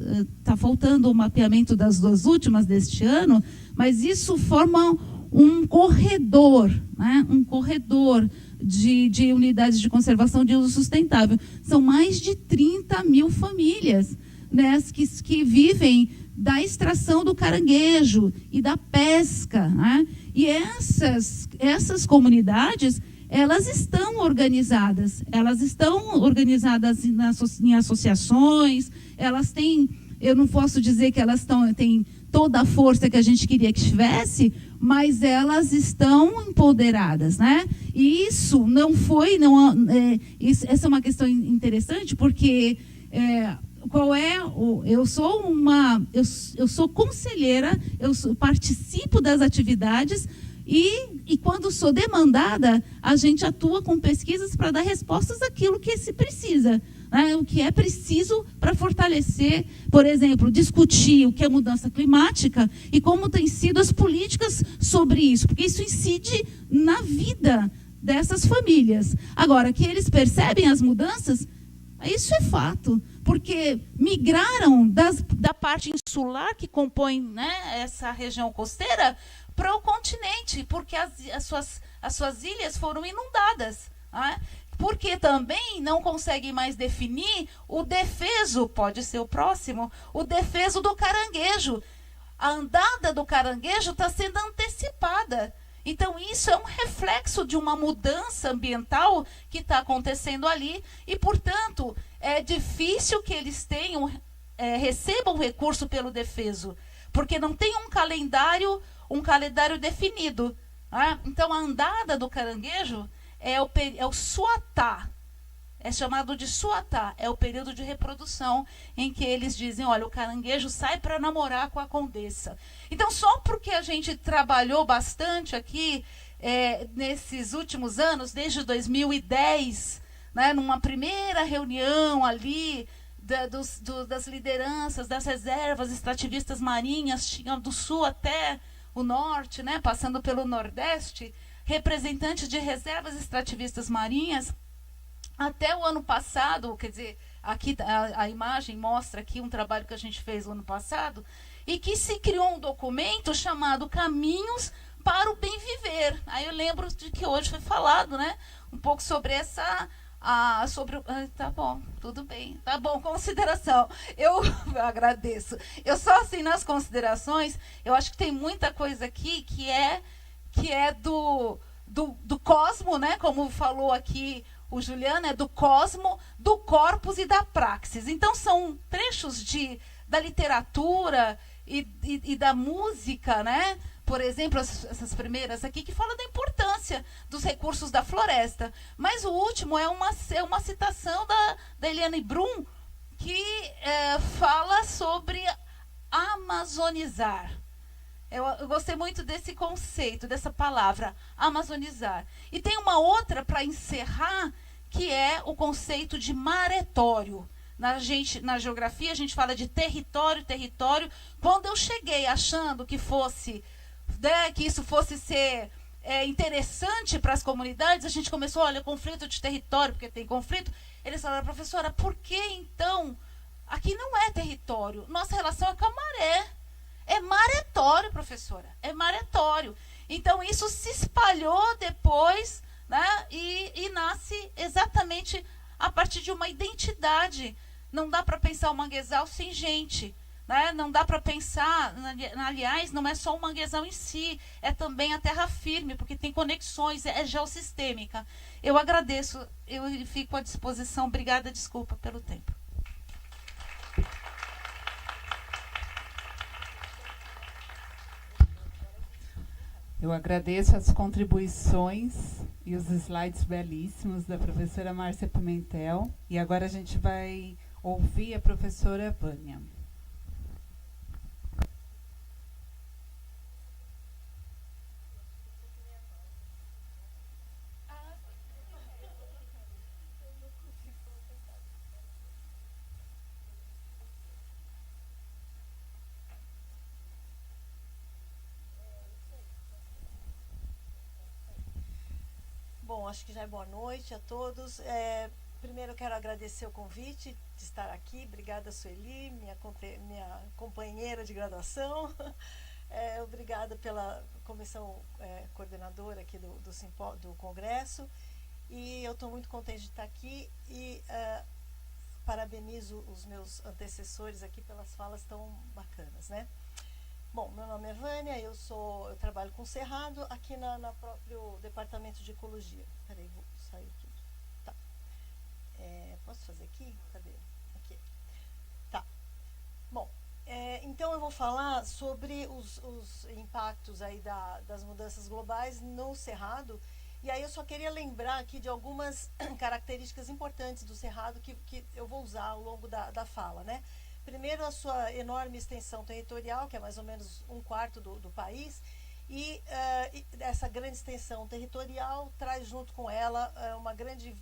faltando o mapeamento das 2 últimas deste ano, mas isso forma um corredor, né? Um corredor de unidades de conservação de uso sustentável. São mais de 30 mil famílias, né, que vivem da extração do caranguejo e da pesca, né? E essas comunidades, elas estão organizadas em associações, elas têm, eu não posso dizer que elas têm toda a força que a gente queria que tivesse, mas elas estão empoderadas, né? E isso essa é uma questão interessante, porque eu sou conselheira, participo das atividades e quando sou demandada, a gente atua com pesquisas para dar respostas àquilo que se precisa, né? O que é preciso para fortalecer, por exemplo, discutir o que é mudança climática e como têm sido as políticas sobre isso, porque isso incide na vida dessas famílias. Agora, que eles percebem as mudanças, isso é fato, porque migraram da parte insular que compõe, né, essa região costeira para o continente, porque as suas ilhas foram inundadas, né? Porque também não conseguem mais definir o defeso, pode ser o próximo, o defeso do caranguejo. A andada do caranguejo está sendo antecipada. Então, isso é um reflexo de uma mudança ambiental que está acontecendo ali e, portanto, é difícil que eles recebam recurso pelo defeso, porque não tem um calendário definido. Né? Então, a andada do caranguejo é o suatá, é chamado de suatá, é o período de reprodução em que eles dizem, olha, o caranguejo sai para namorar com a condessa. Então, só porque a gente trabalhou bastante aqui nesses últimos anos, desde 2010, né, numa primeira reunião ali das lideranças, das reservas extrativistas marinhas, tinha do sul até o norte, né, passando pelo nordeste, representantes de reservas extrativistas marinhas. Até o ano passado, quer dizer, aqui a imagem mostra aqui um trabalho que a gente fez no ano passado, e que se criou um documento chamado Caminhos para o Bem Viver. Aí eu lembro de que hoje foi falado, né, um pouco sobre essa... tá bom, tudo bem, tá bom, consideração. Eu agradeço. Eu só assim nas considerações, eu acho que tem muita coisa aqui que é do cosmo, né? Como falou aqui o Juliano, é do cosmo, do corpus e da praxis. Então são trechos da literatura e da música, né? Por exemplo, essas primeiras aqui, que falam da importância dos recursos da floresta. Mas o último é uma citação da Eliane Brum, que fala sobre amazonizar. Eu gostei muito desse conceito, dessa palavra, amazonizar. E tem uma outra, para encerrar, que é o conceito de maretório. Na geografia, a gente fala de território. Quando eu cheguei achando que isso fosse ser interessante para as comunidades, a gente começou, olha, conflito de território, porque tem conflito. Eles falaram, professora, por que então? Aqui não é território, nossa relação é com a maré. É maretório, professora, é maretório. Então, isso se espalhou depois, né, e nasce exatamente a partir de uma identidade. Não dá para pensar o manguezal sem gente. Né? Não dá para pensar, aliás, não é só o manguezal em si, é também a terra firme, porque tem conexões, é geossistêmica. Eu agradeço, eu fico à disposição. Obrigada, desculpa pelo tempo. Eu agradeço as contribuições e os slides belíssimos da professora Márcia Pimentel. E agora a gente vai ouvir a professora Vânia. Bom, acho que já é boa noite a todos. Primeiro eu quero agradecer o convite de estar aqui. Obrigada, Sueli, minha companheira de graduação. Obrigada pela comissão coordenadora aqui do Congresso. E eu estou muito contente de estar aqui e parabenizo os meus antecessores aqui pelas falas tão bacanas, né? Bom, meu nome é Vânia, eu trabalho com Cerrado aqui na próprio Departamento de Ecologia. Peraí, vou sair aqui. Tá. Posso fazer aqui? Cadê? Aqui. Tá. Bom, então eu vou falar sobre os impactos aí das mudanças globais no Cerrado. E aí eu só queria lembrar aqui de algumas características importantes do Cerrado que eu vou usar ao longo da fala, né? Primeiro, a sua enorme extensão territorial, que é mais ou menos 1/4 do país, e essa grande extensão territorial traz junto com ela uma grande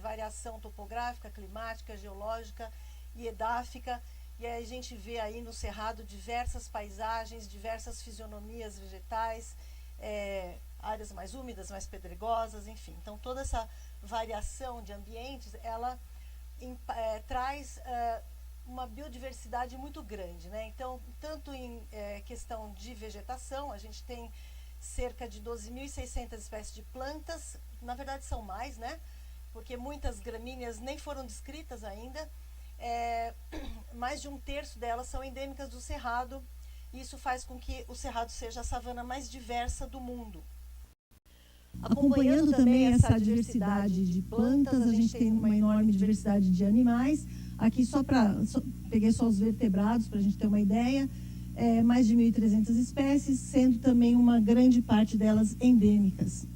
variação topográfica, climática, geológica e edáfica, e aí a gente vê aí no Cerrado diversas paisagens, diversas fisionomias vegetais, áreas mais úmidas, mais pedregosas, enfim. Então, toda essa variação de ambientes, ela traz uma biodiversidade muito grande, né? Então, tanto em questão de vegetação, a gente tem cerca de 12.600 espécies de plantas, na verdade são mais, né? Porque muitas gramíneas nem foram descritas ainda, mais de 1/3 delas são endêmicas do Cerrado, e isso faz com que o Cerrado seja a savana mais diversa do mundo. Acompanhando também essa diversidade de plantas, a gente tem uma enorme diversidade de animais. Aqui peguei só os vertebrados para a gente ter uma ideia, mais de 1.300 espécies, sendo também uma grande parte delas endêmicas.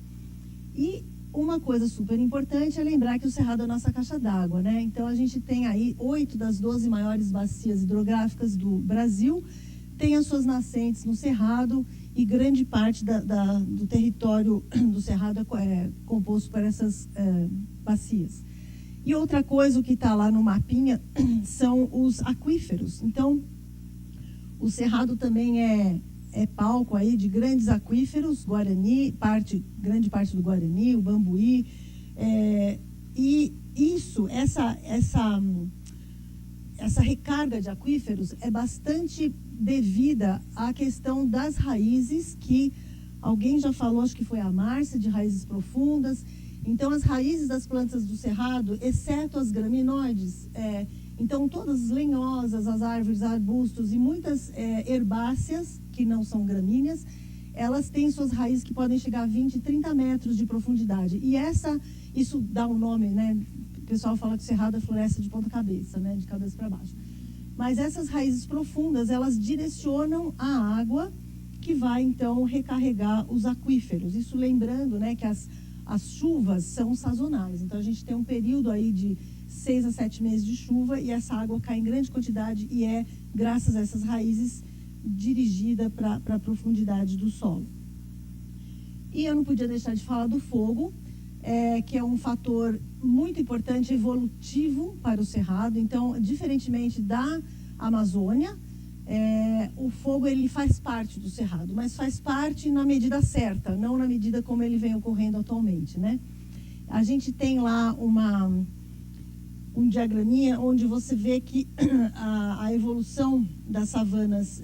E uma coisa super importante é lembrar que o Cerrado é a nossa caixa d'água, né? Então a gente tem aí 8 das 12 maiores bacias hidrográficas do Brasil, tem as suas nascentes no Cerrado, e grande parte do território do Cerrado é composto por essas bacias. E outra coisa, o que está lá no mapinha, são os aquíferos. Então, o Cerrado também é palco aí de grandes aquíferos, Guarani, grande parte do Guarani, o Bambuí, e essa recarga de aquíferos é bastante devida à questão das raízes, que alguém já falou, acho que foi a Márcia, de raízes profundas. Então, as raízes das plantas do Cerrado, exceto as graminoides, então todas as lenhosas, as árvores, arbustos e muitas herbáceas, que não são gramíneas, elas têm suas raízes que podem chegar a 20, 30 metros de profundidade. E isso dá um nome, né? O pessoal fala que o Cerrado é floresta de ponta cabeça, né? De cabeça para baixo. Mas essas raízes profundas, elas direcionam a água que vai, então, recarregar os aquíferos. Isso lembrando, né, que as chuvas são sazonais. Então, a gente tem um período aí de 6 a 7 meses de chuva e essa água cai em grande quantidade e graças a essas raízes, dirigida para a profundidade do solo. E eu não podia deixar de falar do fogo, que é um fator muito importante, evolutivo para o Cerrado. Então, diferentemente da Amazônia, o fogo ele faz parte do Cerrado, mas faz parte na medida certa, não na medida como ele vem ocorrendo atualmente, né? A gente tem lá um diagraminha onde você vê que a evolução das savanas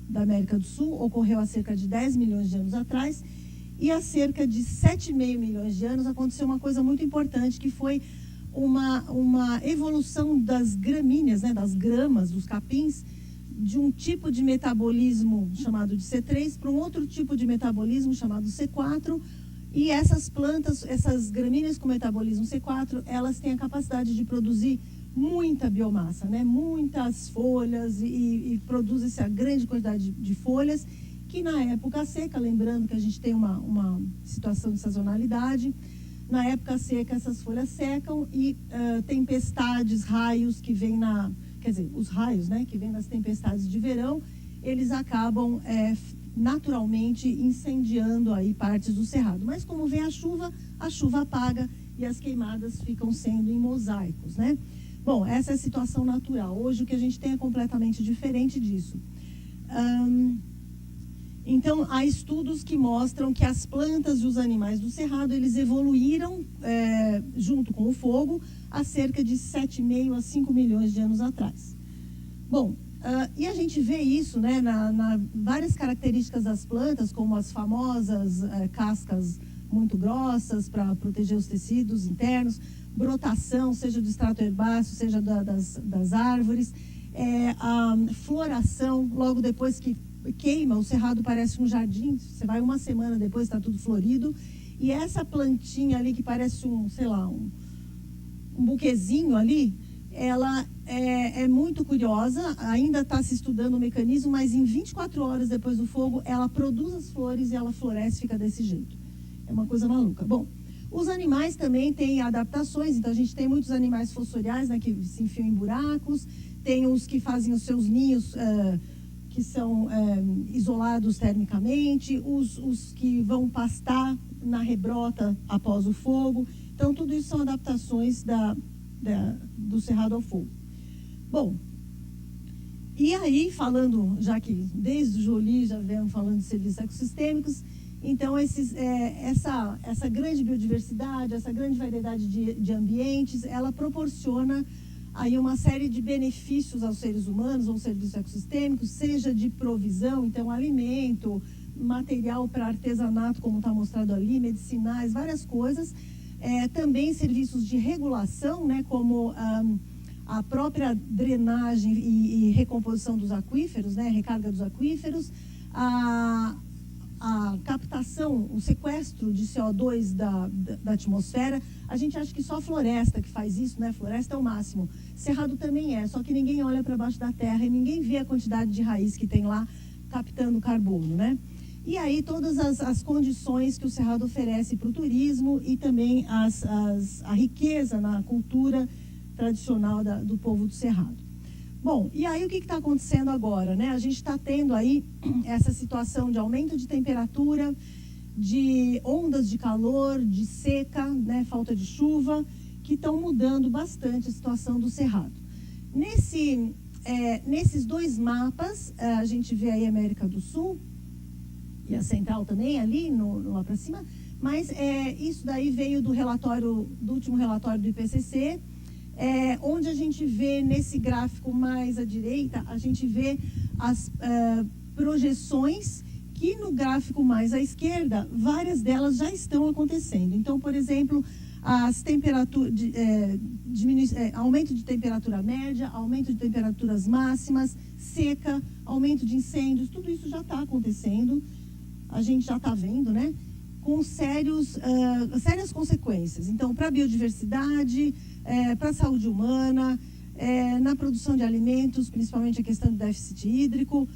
da América do Sul ocorreu há cerca de 10 milhões de anos atrás, e há cerca de 7,5 milhões de anos aconteceu uma coisa muito importante, que foi uma evolução das gramíneas, né, das gramas, dos capins, de um tipo de metabolismo chamado de C3 para um outro tipo de metabolismo chamado C4. E essas plantas, essas gramíneas com metabolismo C4, elas têm a capacidade de produzir muita biomassa, né? Muitas folhas e produz essa grande quantidade de folhas, que na época seca, lembrando que a gente tem uma situação de sazonalidade, na época seca essas folhas secam e tempestades, raios que vêm os raios, né, que vêm das tempestades de verão, eles acabam naturalmente incendiando aí partes do Cerrado. Mas como vem a chuva apaga e as queimadas ficam sendo em mosaicos, né? Bom, essa é a situação natural. Hoje o que a gente tem é completamente diferente disso. Então, há estudos que mostram que as plantas e os animais do Cerrado, eles evoluíram junto com o fogo há cerca de 7,5 a 5 milhões de anos atrás. Bom, e a gente vê isso, né, na várias características das plantas, como as famosas cascas muito grossas para proteger os tecidos internos, brotação, seja do extrato herbáceo, seja das árvores, a floração, logo depois que queima, o Cerrado parece um jardim, você vai uma semana depois, está tudo florido, e essa plantinha ali que parece um buquezinho ali, ela é muito curiosa, ainda está se estudando o mecanismo, mas em 24 horas depois do fogo, ela produz as flores e ela floresce e fica desse jeito. É uma coisa maluca. Bom, os animais também têm adaptações, então a gente tem muitos animais fossoriais, né, que se enfiam em buracos, tem os que fazem os seus ninhos que são isolados termicamente, os que vão pastar na rebrota após o fogo. Então, tudo isso são adaptações do Cerrado ao fogo. Bom, e aí, falando, já que desde o Joly já vemos falando de serviços ecossistêmicos, então essa grande biodiversidade, essa grande variedade de ambientes, ela proporciona aí uma série de benefícios aos seres humanos ou serviços ecossistêmicos, seja de provisão, então alimento, material para artesanato, como está mostrado ali, medicinais, várias coisas. Também serviços de regulação, né, como a própria drenagem e recomposição dos aquíferos, né, recarga dos aquíferos, a captação, o sequestro de CO2 da atmosfera. A gente acha que só a floresta que faz isso, né? Floresta é o máximo. Cerrado também só que ninguém olha para baixo da terra e ninguém vê a quantidade de raiz que tem lá captando carbono, né? E aí todas as condições que o Cerrado oferece para o turismo e também a riqueza na cultura tradicional do povo do Cerrado. Bom, e aí o que está acontecendo agora, né? A gente está tendo aí essa situação de aumento de temperatura, de ondas de calor, de seca, né? Falta de chuva, que estão mudando bastante a situação do Cerrado. Nesses dois mapas, a gente vê aí a América do Sul e a Central também ali, lá para cima, mas isso daí veio do último relatório do IPCC, onde a gente vê nesse gráfico mais à direita, a gente vê as projeções que no gráfico mais à esquerda, várias delas já estão acontecendo. Então, por exemplo, as temperaturas, aumento de temperatura média, aumento de temperaturas máximas, seca, aumento de incêndios, tudo isso já está acontecendo, a gente já está vendo, né? Com sérias consequências. Então, para a biodiversidade, para a saúde humana, na produção de alimentos, principalmente a questão do déficit hídrico,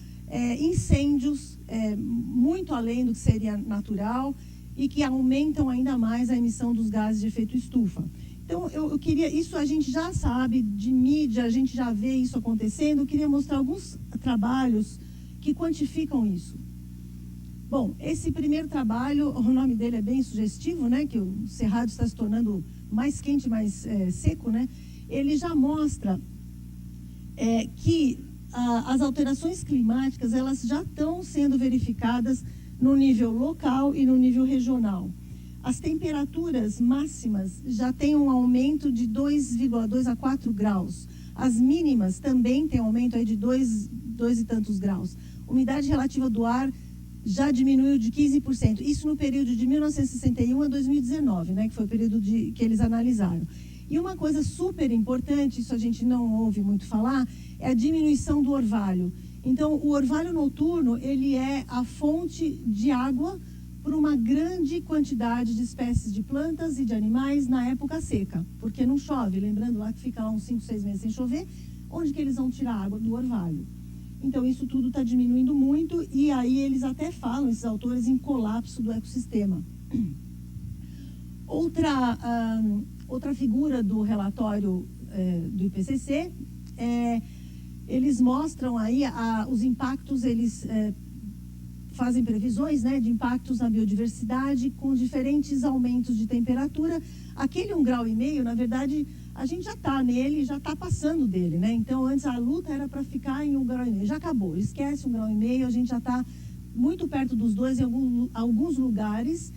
incêndios, muito além do que seria natural, e que aumentam ainda mais a emissão dos gases de efeito estufa. Então, eu queria, isso a gente já sabe, de mídia, a gente já vê isso acontecendo, eu queria mostrar alguns trabalhos que quantificam isso. Bom, esse primeiro trabalho, o nome dele é bem sugestivo, né, que o Cerrado está se tornando mais quente, mais seco, né? Ele já mostra que as alterações climáticas, elas já estão sendo verificadas no nível local e no nível regional. As temperaturas máximas já têm um aumento de 2,2 a 4 graus. As mínimas também têm um aumento aí de 2 e tantos graus. Umidade relativa do ar já diminuiu de 15%. Isso no período de 1961 a 2019, né, que foi o período que eles analisaram. E uma coisa super importante, isso a gente não ouve muito falar, é a diminuição do orvalho. Então, o orvalho noturno, ele é a fonte de água para uma grande quantidade de espécies de plantas e de animais na época seca, porque não chove. Lembrando lá que fica lá uns 5, 6 meses sem chover, onde que eles vão tirar a água? Do orvalho. Então, isso tudo está diminuindo muito e aí eles até falam, esses autores, em colapso do ecossistema. Outra figura do relatório do IPCC eles mostram aí os impactos, eles fazem previsões, né, de impactos na biodiversidade com diferentes aumentos de temperatura. Aquele 1,5 graus, na verdade, a gente já está nele, já está passando dele, né? Então, antes a luta era para ficar em 1,5 graus, já acabou, esquece 1,5 graus, a gente já está muito perto dos 2 em alguns lugares.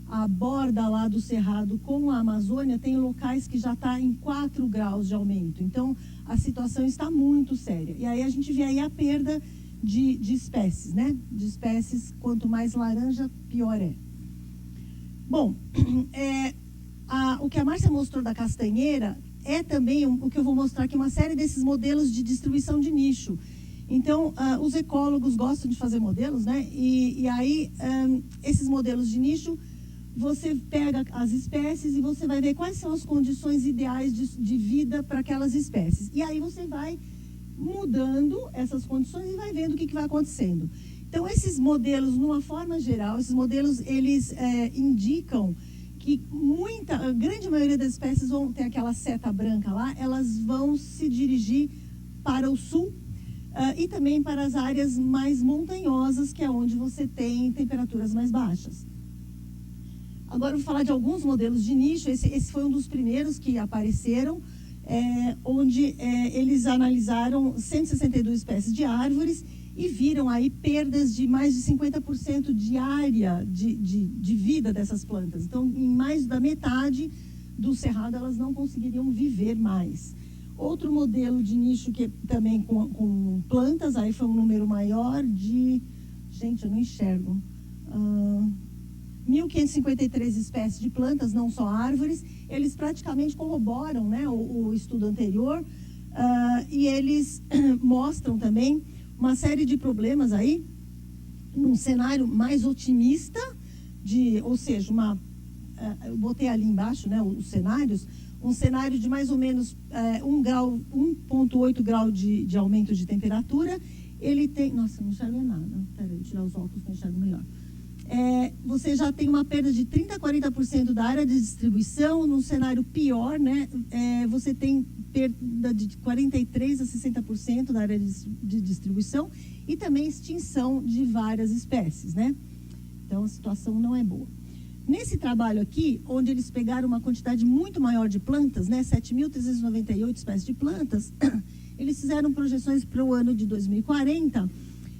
A borda lá do Cerrado com a Amazônia tem locais que já está em 4 graus de aumento. Então, a situação está muito séria. E aí a gente vê aí a perda de espécies, né? De espécies, quanto mais laranja, pior é. Bom, o que a Márcia mostrou da castanheira é também o que eu vou mostrar aqui, uma série desses modelos de distribuição de nicho. Então, os ecólogos gostam de fazer modelos, né? E aí, esses modelos de nicho, você pega as espécies e você vai ver quais são as condições ideais de vida para aquelas espécies. E aí você vai mudando essas condições e vai vendo o que vai acontecendo. Então, esses modelos, numa forma geral, esses modelos, eles indicam que a grande maioria das espécies vão ter aquela seta branca lá, elas vão se dirigir para o sul e também para as áreas mais montanhosas, que é onde você tem temperaturas mais baixas. Agora, eu vou falar de alguns modelos de nicho. Esse foi um dos primeiros que apareceram, onde eles analisaram 162 espécies de árvores e viram aí perdas de mais de 50% de área de vida dessas plantas. Então, em mais da metade do Cerrado, elas não conseguiriam viver mais. Outro modelo de nicho que também com plantas, aí foi um número maior de... Gente, eu não enxergo... 1.553 espécies de plantas, não só árvores. Eles praticamente corroboram, né, o estudo anterior, e eles mostram também uma série de problemas aí, num cenário mais otimista, ou seja, eu botei ali embaixo, né, os cenários, um cenário de mais ou menos 1,8 grau de aumento de temperatura. Ele tem... Nossa, não enxergo nada. Peraí, vou tirar os óculos para enxergar melhor. você já tem uma perda de 30% a 40% da área de distribuição. Num cenário pior, né, você tem perda de 43% a 60% da área de distribuição e também extinção de várias espécies, né? Então, a situação não é boa. Nesse trabalho aqui, onde eles pegaram uma quantidade muito maior de plantas, né, 7.398 espécies de plantas, eles fizeram projeções para o ano de 2040,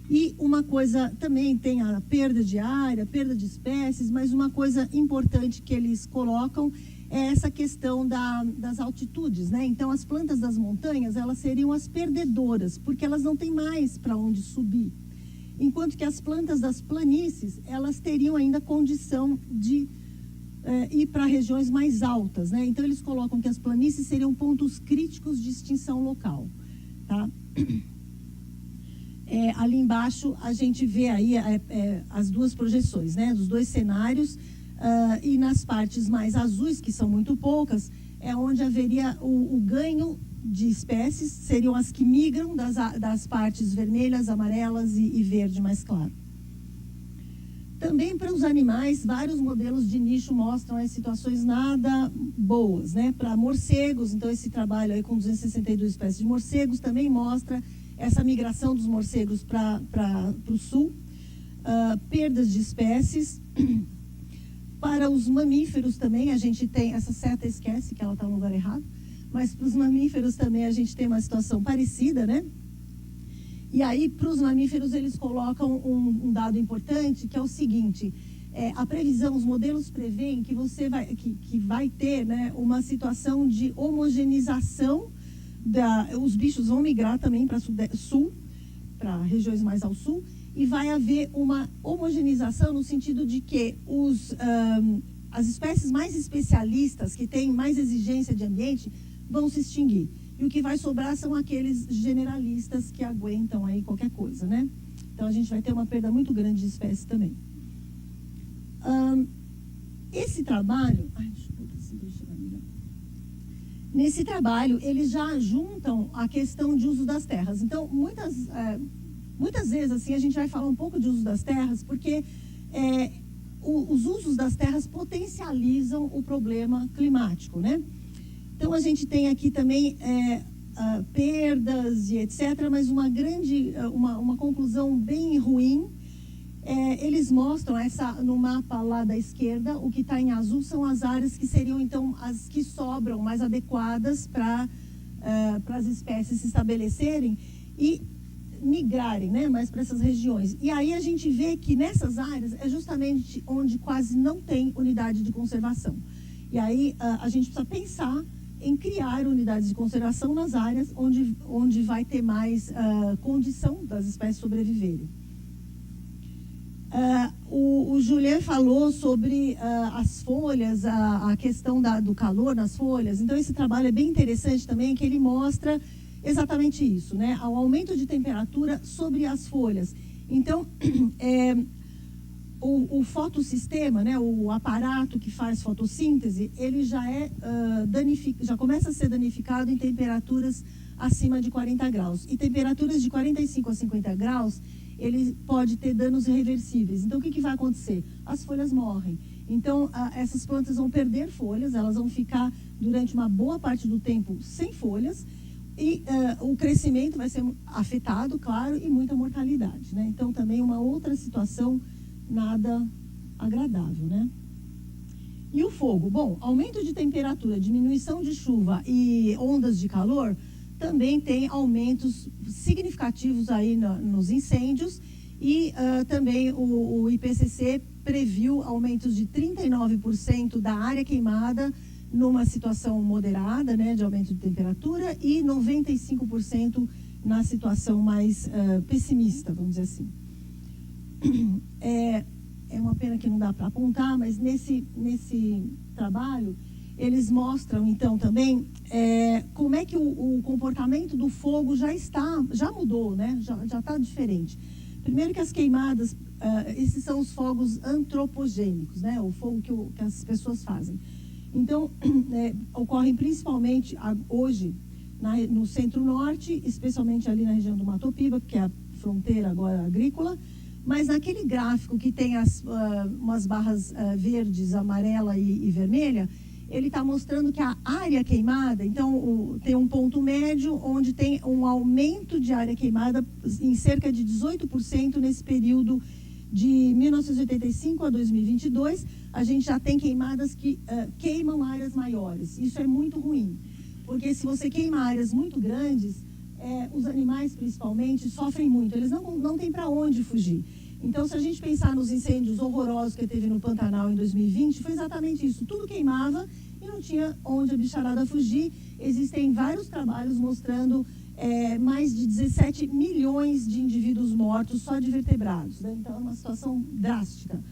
e uma coisa também tem a perda de área, perda de espécies, mas uma coisa importante que eles colocam é essa questão das altitudes, né? Então, as plantas das montanhas, elas seriam as perdedoras, porque elas não têm mais para onde subir. Enquanto que as plantas das planícies, elas teriam ainda condição de ir para regiões mais altas, né? Então, eles colocam que as planícies seriam pontos críticos de extinção local, tá? Ali embaixo, a gente vê aí as duas projeções, né? Dos dois cenários, e nas partes mais azuis, que são muito poucas, é onde haveria o ganho de espécies, seriam as que migram das partes vermelhas, amarelas e verde mais claro. Também para os animais, vários modelos de nicho mostram as situações nada boas, né? Para morcegos, então esse trabalho aí com 262 espécies de morcegos também mostra essa migração dos morcegos para o sul, perdas de espécies. Para os mamíferos também, a gente tem, essa seta esquece que ela está no lugar errado, mas para os mamíferos também a gente tem uma situação parecida, né? E aí, para os mamíferos, eles colocam um dado importante, que é o seguinte: a previsão, os modelos prevêem que que vai ter, né, uma situação de homogeneização, os bichos vão migrar também para sul, para regiões mais ao sul, e vai haver uma homogeneização no sentido de que as espécies mais especialistas, que têm mais exigência de ambiente, vão se extinguir. E o que vai sobrar são aqueles generalistas que aguentam aí qualquer coisa, né? Então, a gente vai ter uma perda muito grande de espécies também. Esse trabalho... Nesse trabalho, eles já juntam a questão de uso das terras. Então, muitas vezes, assim, a gente vai falar um pouco de uso das terras, porque os usos das terras potencializam o problema climático, né? Então, a gente tem aqui também perdas e etc., mas uma conclusão bem ruim. Eles mostram no mapa lá da esquerda, o que está em azul são as áreas que seriam, então, as que sobram mais adequadas para as espécies se estabelecerem e migrarem, né, mais para essas regiões. E aí a gente vê que nessas áreas é justamente onde quase não tem unidade de conservação. E aí a gente precisa pensar em criar unidades de conservação nas áreas onde vai ter mais condição das espécies sobreviverem. O Julien falou sobre as folhas, a questão do calor nas folhas. Então, esse trabalho é bem interessante também, que ele mostra exatamente isso, né? O aumento de temperatura sobre as folhas. Então, o fotossistema, né, o aparato que faz fotossíntese, ele já já começa a ser danificado em temperaturas acima de 40 graus. E temperaturas de 45 a 50 graus, ele pode ter danos irreversíveis. Então, o que vai acontecer? As folhas morrem. Então, essas plantas vão perder folhas, elas vão ficar durante uma boa parte do tempo sem folhas, e o crescimento vai ser afetado, claro, e muita mortalidade, né? Então, também uma outra situação nada agradável, né? E o fogo? Bom, aumento de temperatura, diminuição de chuva e ondas de calor também tem aumentos significativos aí nos incêndios, e também o IPCC previu aumentos de 39% da área queimada numa situação moderada, né, de aumento de temperatura, e 95% na situação mais pessimista, vamos dizer assim. É uma pena que não dá para apontar, mas nesse trabalho eles mostram, então, também como é que o comportamento do fogo já mudou, né? Já está diferente. Primeiro que as queimadas, esses são os fogos antropogênicos, né? O fogo que as pessoas fazem. Então, ocorrem principalmente hoje no centro-norte, especialmente ali na região do Mato Piba, que é a fronteira agora agrícola, Mas naquele gráfico que tem umas barras verdes, amarela e vermelha, ele está mostrando que a área queimada, então tem um ponto médio onde tem um aumento de área queimada em cerca de 18% nesse período de 1985 a 2022. A gente já tem queimadas que queimam áreas maiores. Isso é muito ruim, porque se você queima áreas muito grandes, os animais principalmente sofrem muito, eles não têm para onde fugir. Então, se a gente pensar nos incêndios horrorosos que teve no Pantanal em 2020, foi exatamente isso. Tudo queimava e não tinha onde a bicharada fugir. Existem vários trabalhos mostrando mais de 17 milhões de indivíduos mortos só de vertebrados, né? Então, é uma situação drástica.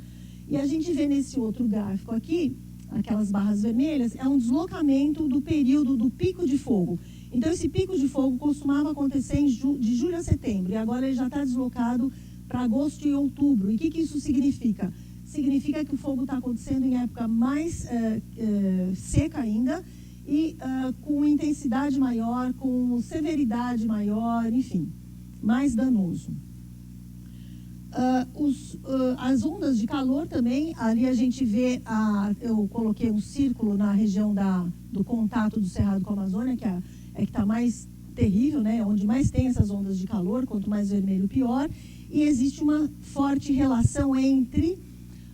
E a gente vê nesse outro gráfico aqui, aquelas barras vermelhas, é um deslocamento do período do pico de fogo. Então, esse pico de fogo costumava acontecer de julho a setembro, e agora ele já está deslocado para agosto e outubro. E o que isso significa? Significa que o fogo está acontecendo em época mais seca ainda e com intensidade maior, com severidade maior, enfim, mais danoso. As ondas de calor também, ali a gente vê, eu coloquei um círculo na região do contato do Cerrado com a Amazônia, que que está mais terrível, né? Onde mais tem essas ondas de calor, quanto mais vermelho, pior. E existe uma forte relação entre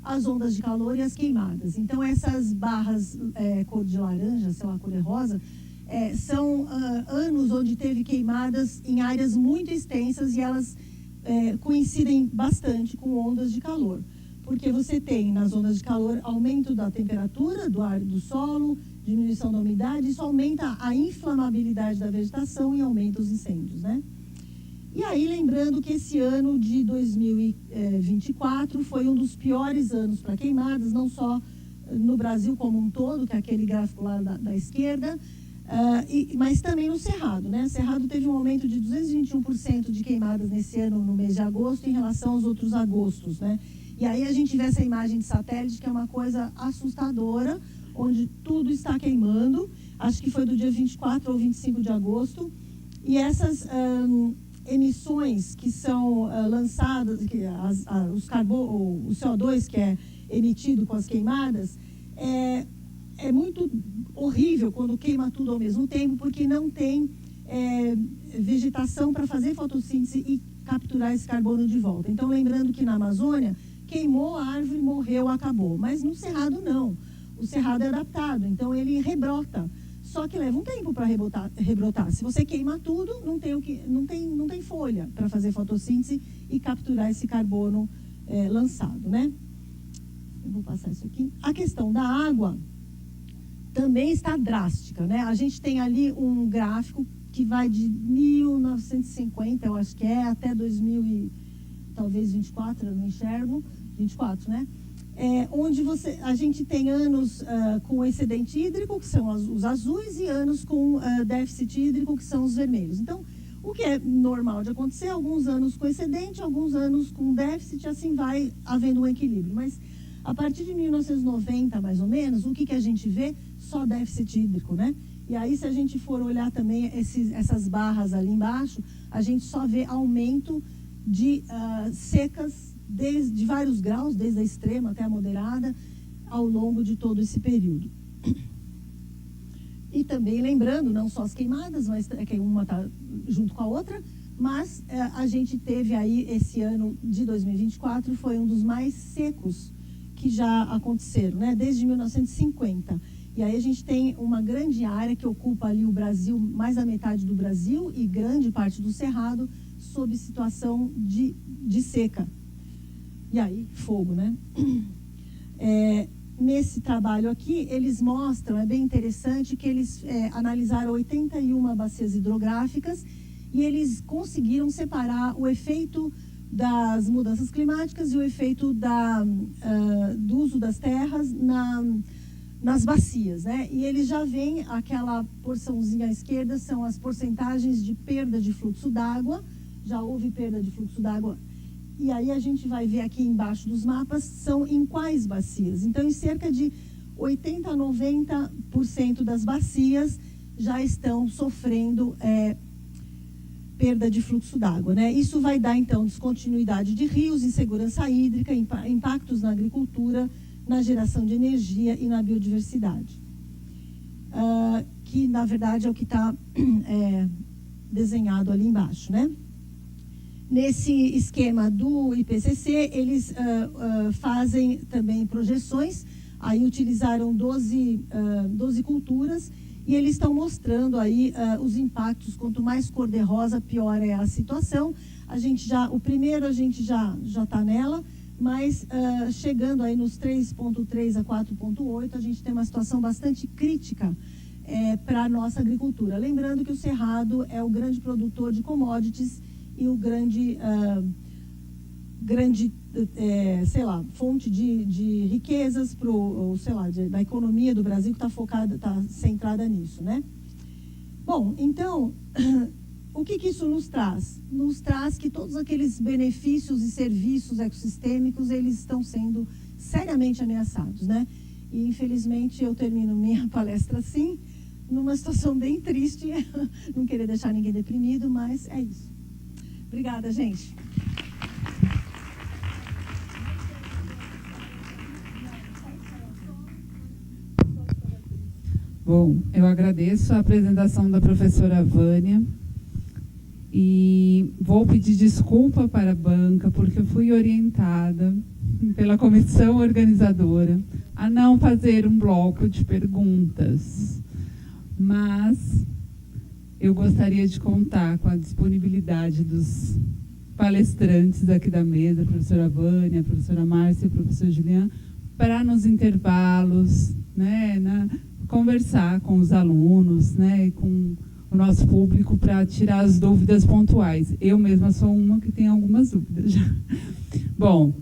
as ondas de calor e as queimadas. Então, essas barras cor de laranja, sei lá, cor de rosa, são anos onde teve queimadas em áreas muito extensas e elas coincidem bastante com ondas de calor. Porque você tem, nas ondas de calor, aumento da temperatura do ar e do solo, diminuição da umidade, isso aumenta a inflamabilidade da vegetação e aumenta os incêndios, né? E aí, lembrando que esse ano de 2024 foi um dos piores anos para queimadas, não só no Brasil como um todo, que é aquele gráfico lá da esquerda, mas também no Cerrado, né? Cerrado teve um aumento de 221% de queimadas nesse ano, no mês de agosto, em relação aos outros agostos, né? E aí a gente vê essa imagem de satélite, que é uma coisa assustadora, onde tudo está queimando. Acho que foi do dia 24 ou 25 de agosto. E essas emissões que são lançadas, o CO2 que é emitido com as queimadas, é muito horrível quando queima tudo ao mesmo tempo, porque não tem vegetação para fazer fotossíntese e capturar esse carbono de volta. Então, lembrando que na Amazônia, queimou a árvore, morreu, acabou. Mas no Cerrado, não. O Cerrado é adaptado, então ele rebrota. Só que leva um tempo para rebrotar. Se você queima tudo, não tem folha para fazer fotossíntese e capturar esse carbono lançado, né? Eu vou passar isso aqui. A questão da água também está drástica, né? A gente tem ali um gráfico que vai de 1950, eu acho que até 2000 e talvez 24, eu não enxergo, 24, né? Onde a gente tem anos com excedente hídrico, que são os azuis, e anos com déficit hídrico, que são os vermelhos. Então, o que é normal de acontecer, alguns anos com excedente, alguns anos com déficit, assim vai havendo um equilíbrio. Mas, a partir de 1990, mais ou menos, o que a gente vê? Só déficit hídrico, né? E aí, se a gente for olhar também essas barras ali embaixo, a gente só vê aumento de secas de vários graus, desde a extrema até a moderada, ao longo de todo esse período. E também lembrando, não só as queimadas, mas que uma está junto com a outra, mas a gente teve aí esse ano de 2024, foi um dos mais secos que já aconteceram, né? Desde 1950. E aí a gente tem uma grande área que ocupa ali o Brasil, mais da metade do Brasil e grande parte do Cerrado, sob situação de seca. E aí, fogo, né? Nesse trabalho aqui, eles mostram, é bem interessante, que eles analisaram 81 bacias hidrográficas e eles conseguiram separar o efeito das mudanças climáticas e o efeito do uso das terras nas bacias, né? E eles já veem aquela porçãozinha à esquerda, são as porcentagens de perda de fluxo d'água, já houve perda de fluxo d'água. E aí a gente vai ver aqui embaixo dos mapas, são em quais bacias. Então, em cerca de 80% a 90% das bacias já estão sofrendo perda de fluxo d'água, né? Isso vai dar, então, descontinuidade de rios, insegurança hídrica, impactos na agricultura, na geração de energia e na biodiversidade. Que, na verdade, é o que está desenhado ali embaixo, né? Nesse esquema do IPCC, eles fazem também projeções, aí utilizaram 12 culturas, e eles estão mostrando aí os impactos. Quanto mais cor-de-rosa, pior é a situação. O primeiro a gente já está nela, mas chegando aí nos 3,3 a 4,8, a gente tem uma situação bastante crítica para a nossa agricultura. Lembrando que o Cerrado é o grande produtor de commodities e o grande fonte de riquezas da economia do Brasil, que está centrada nisso, né? Bom, então, o que isso nos traz? Nos traz que todos aqueles benefícios e serviços ecossistêmicos, eles estão sendo seriamente ameaçados, né? E, infelizmente, eu termino minha palestra assim, numa situação bem triste, não queria deixar ninguém deprimido, mas é isso. Obrigada, gente. Bom, eu agradeço a apresentação da professora Vânia e vou pedir desculpa para a banca, porque eu fui orientada pela comissão organizadora a não fazer um bloco de perguntas, mas eu gostaria de contar com a disponibilidade dos palestrantes aqui da mesa, a professora Vânia, a professora Márcia e o professor Julian, para nos intervalos, né, conversar com os alunos, né, e com o nosso público para tirar as dúvidas pontuais. Eu mesma sou uma que tem algumas dúvidas já. Bom,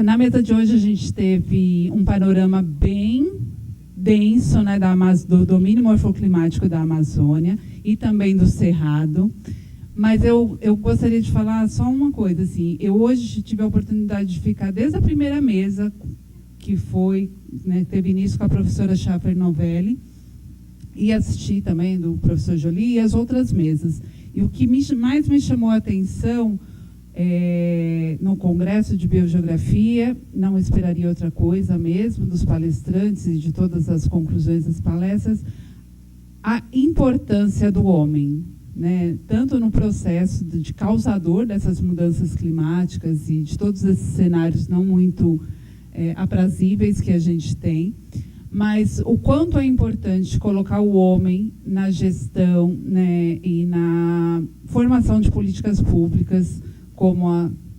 na mesa de hoje a gente teve um panorama bem denso, né, do domínio morfoclimático da Amazônia e também do Cerrado. Mas eu gostaria de falar só uma coisa, assim, eu hoje tive a oportunidade de ficar desde a primeira mesa, que foi, né, teve início com a professora Schaffer Novelli, e assisti também do professor Joly e as outras mesas. E o que mais me chamou a atenção no Congresso de Biogeografia, não esperaria outra coisa mesmo, dos palestrantes e de todas as conclusões das palestras, a importância do homem, né, tanto no processo de causador dessas mudanças climáticas e de todos esses cenários não muito aprazíveis que a gente tem, mas o quanto é importante colocar o homem na gestão, né, e na formação de políticas públicas, como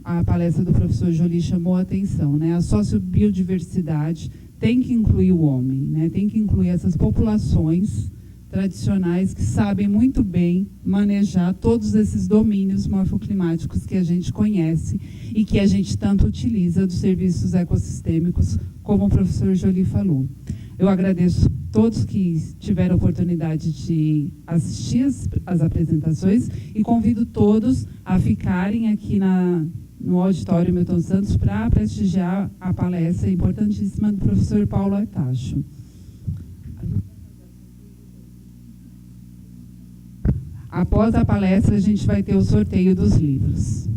a palestra do professor Joly chamou a atenção, né? A sociobiodiversidade tem que incluir o homem, né? Tem que incluir essas populações tradicionais que sabem muito bem manejar todos esses domínios morfoclimáticos que a gente conhece e que a gente tanto utiliza dos serviços ecossistêmicos, como o professor Joly falou. Eu agradeço a todos que tiveram a oportunidade de assistir as apresentações e convido todos a ficarem aqui no auditório Milton Santos para prestigiar a palestra importantíssima do professor Paulo Artacho. Após a palestra, a gente vai ter o sorteio dos livros.